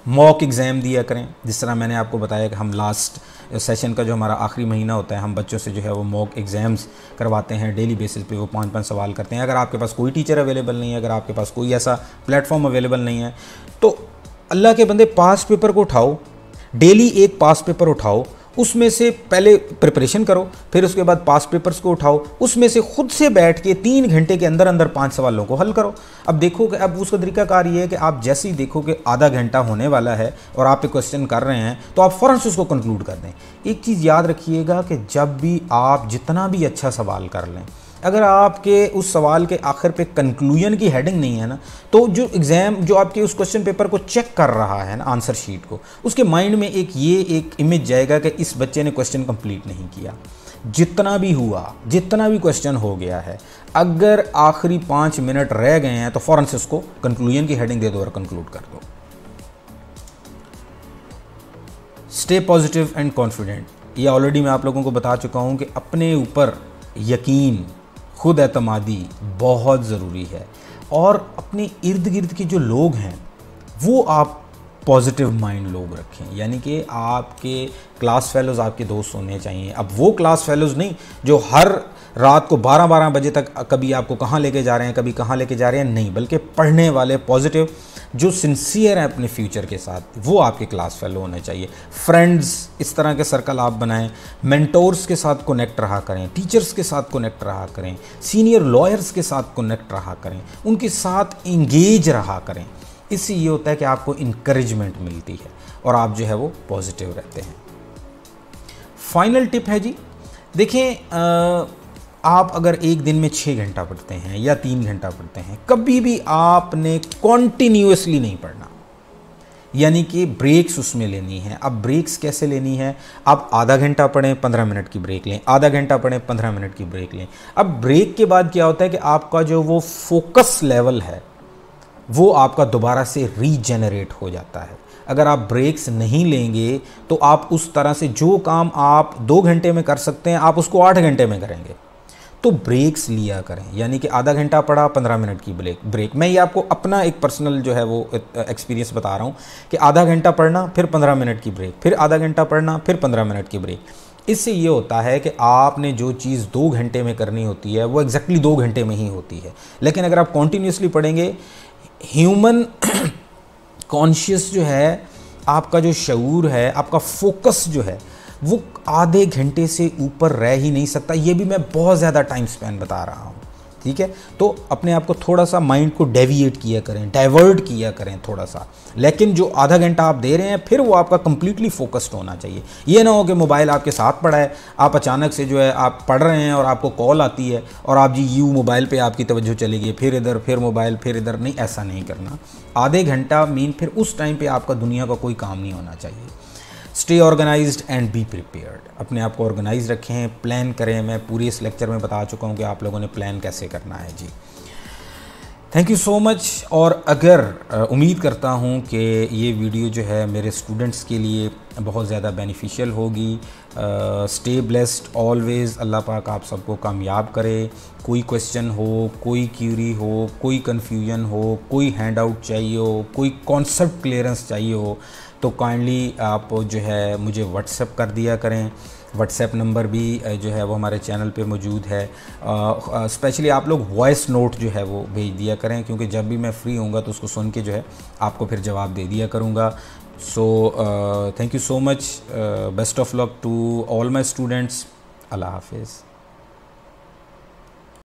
मॉक एग्ज़ाम दिया करें, जिस तरह मैंने आपको बताया कि हम लास्ट सेशन का जो हमारा आखिरी महीना होता है, हम बच्चों से जो है वो मॉक एग्ज़ाम्स करवाते हैं डेली बेसिस पे। वो 5-5 सवाल करते हैं। अगर आपके पास कोई टीचर अवेलेबल नहीं है, अगर आपके पास कोई ऐसा प्लेटफॉर्म अवेलेबल नहीं है, तो अल्लाह के बंदे पास पेपर को उठाओ, डेली एक पास पेपर उठाओ, उसमें से पहले प्रिपरेशन करो, फिर उसके बाद पास पेपर्स को उठाओ, उसमें से खुद से बैठ के 3 घंटे के अंदर अंदर 5 सवालों को हल करो। अब देखो कि अब उसका तरीकाकार ये है कि आप जैसे ही देखो कि आधा घंटा होने वाला है और आप एक क्वेश्चन कर रहे हैं तो आप फ़ौरन से उसको कंक्लूड कर दें। एक चीज़ याद रखिएगा कि जब भी आप जितना भी अच्छा सवाल कर लें, अगर आपके उस सवाल के आखिर पे कंक्लूजन की हेडिंग नहीं है ना, तो जो एग्ज़ाम जो आपके उस क्वेश्चन पेपर को चेक कर रहा है ना, आंसर शीट को, उसके माइंड में एक इमेज जाएगा कि इस बच्चे ने क्वेश्चन कंप्लीट नहीं किया। जितना भी हुआ, जितना भी क्वेश्चन हो गया है, अगर आखिरी 5 मिनट रह गए हैं तो फ़ौरन से उसको कंक्लूजन की हेडिंग दे दो और कंक्लूड कर दो। Stay positive and confident. ये ऑलरेडी मैं आप लोगों को बता चुका हूँ कि अपने ऊपर यकीन, खुद एतमादी बहुत ज़रूरी है। और अपने इर्द गिर्द के जो लोग हैं वो आप पॉजिटिव माइंड लोग रखें, यानी कि आपके क्लास फेलोज़ आपके दोस्त होने चाहिए। अब वो क्लास फेलोज़ नहीं जो हर रात को 12-12 बजे तक कभी आपको कहाँ लेके जा रहे हैं, कभी कहाँ लेके जा रहे हैं, नहीं, बल्कि पढ़ने वाले, पॉजिटिव, जो सिंसियर हैं अपने फ्यूचर के साथ, वो आपके क्लास फेलो होने चाहिए। फ्रेंड्स, इस तरह के सर्कल आप बनाएं। मेंटोर्स के साथ कनेक्ट रहा करें, टीचर्स के साथ कनेक्ट रहा करें, सीनियर लॉयर्स के साथ कनेक्ट रहा करें, उनके साथ इंगेज रहा करें। इससे ये होता है कि आपको इंकरेजमेंट मिलती है और आप जो है वो पॉजिटिव रहते हैं। फाइनल टिप है जी, देखें, आप अगर एक दिन में 6 घंटा पढ़ते हैं या 3 घंटा पढ़ते हैं, कभी भी आपने कॉन्टिन्यूसली नहीं पढ़ना, यानी कि ब्रेक्स उसमें लेनी है। अब ब्रेक्स कैसे लेनी है? आप आधा घंटा पढ़ें, 15 मिनट की ब्रेक लें, आधा घंटा पढ़ें, 15 मिनट की ब्रेक लें। अब ब्रेक के बाद क्या होता है कि आपका जो वो फोकस लेवल है वो आपका दोबारा से रीजेनरेट हो जाता है। अगर आप ब्रेक्स नहीं लेंगे तो आप उस तरह से जो काम आप 2 घंटे में कर सकते हैं आप उसको 8 घंटे में करेंगे। तो ब्रेक्स लिया करें, यानी कि आधा घंटा पढ़ा 15 मिनट की ब्रेक। मैं ये आपको अपना एक पर्सनल जो है वो एक्सपीरियंस बता रहा हूँ कि आधा घंटा पढ़ना फिर 15 मिनट की ब्रेक, फिर आधा घंटा पढ़ना फिर 15 मिनट की ब्रेक। इससे ये होता है कि आपने जो चीज़ 2 घंटे में करनी होती है वो एग्जैक्टली 2 घंटे में ही होती है। लेकिन अगर आप कॉन्टीन्यूसली पढ़ेंगे, ह्यूमन कॉन्शियस जो है, आपका जो शऊर है, आपका फोकस जो है वो आधे घंटे से ऊपर रह ही नहीं सकता। ये भी मैं बहुत ज़्यादा टाइम स्पेन बता रहा हूँ, ठीक है। तो अपने आप को थोड़ा सा माइंड को डेविएट किया करें, डाइवर्ट किया करें थोड़ा सा, लेकिन जो आधा घंटा आप दे रहे हैं फिर वो आपका कंप्लीटली फोकस्ड होना चाहिए। ये ना हो कि मोबाइल आपके साथ पड़ा है, आप अचानक से जो है आप पढ़ रहे हैं और आपको कॉल आती है और आप जी यूँ मोबाइल पे आपकी तवज्जो चली गई, फिर इधर फिर मोबाइल फिर इधर। नहीं, ऐसा नहीं करना। आधे घंटा मीन फिर उस टाइम पर आपका दुनिया का कोई काम नहीं होना चाहिए। Stay organised and be prepared. अपने आप को ऑर्गेनाइज रखें, प्लान करें। मैं पूरे इस लेक्चर में बता चुका हूं कि आप लोगों ने प्लान कैसे करना है जी। Thank you so much. और अगर उम्मीद करता हूं कि ये वीडियो जो है मेरे स्टूडेंट्स के लिए बहुत ज़्यादा बेनिफिशियल होगी। Stay blessed always. अल्लाह पाक आप सबको कामयाब करे। कोई क्वेश्चन हो, कोई क्यूरी हो, कोई कन्फ्यूजन हो, कोई हैंड आउट चाहिए हो, कोई कॉन्सेप्ट क्लियरेंस चाहिए हो, तो काइंडली आप जो है मुझे व्हाट्सएप कर दिया करें। व्हाट्सएप नंबर भी जो है वो हमारे चैनल पे मौजूद है। स्पेशली आप लोग वॉइस नोट जो है वो भेज दिया करें, क्योंकि जब भी मैं फ्री होऊंगा तो उसको सुन के जो है आपको फिर जवाब दे दिया करूँगा। So thank you so much. Best of luck to all my students. अल्लाह हाफिज़।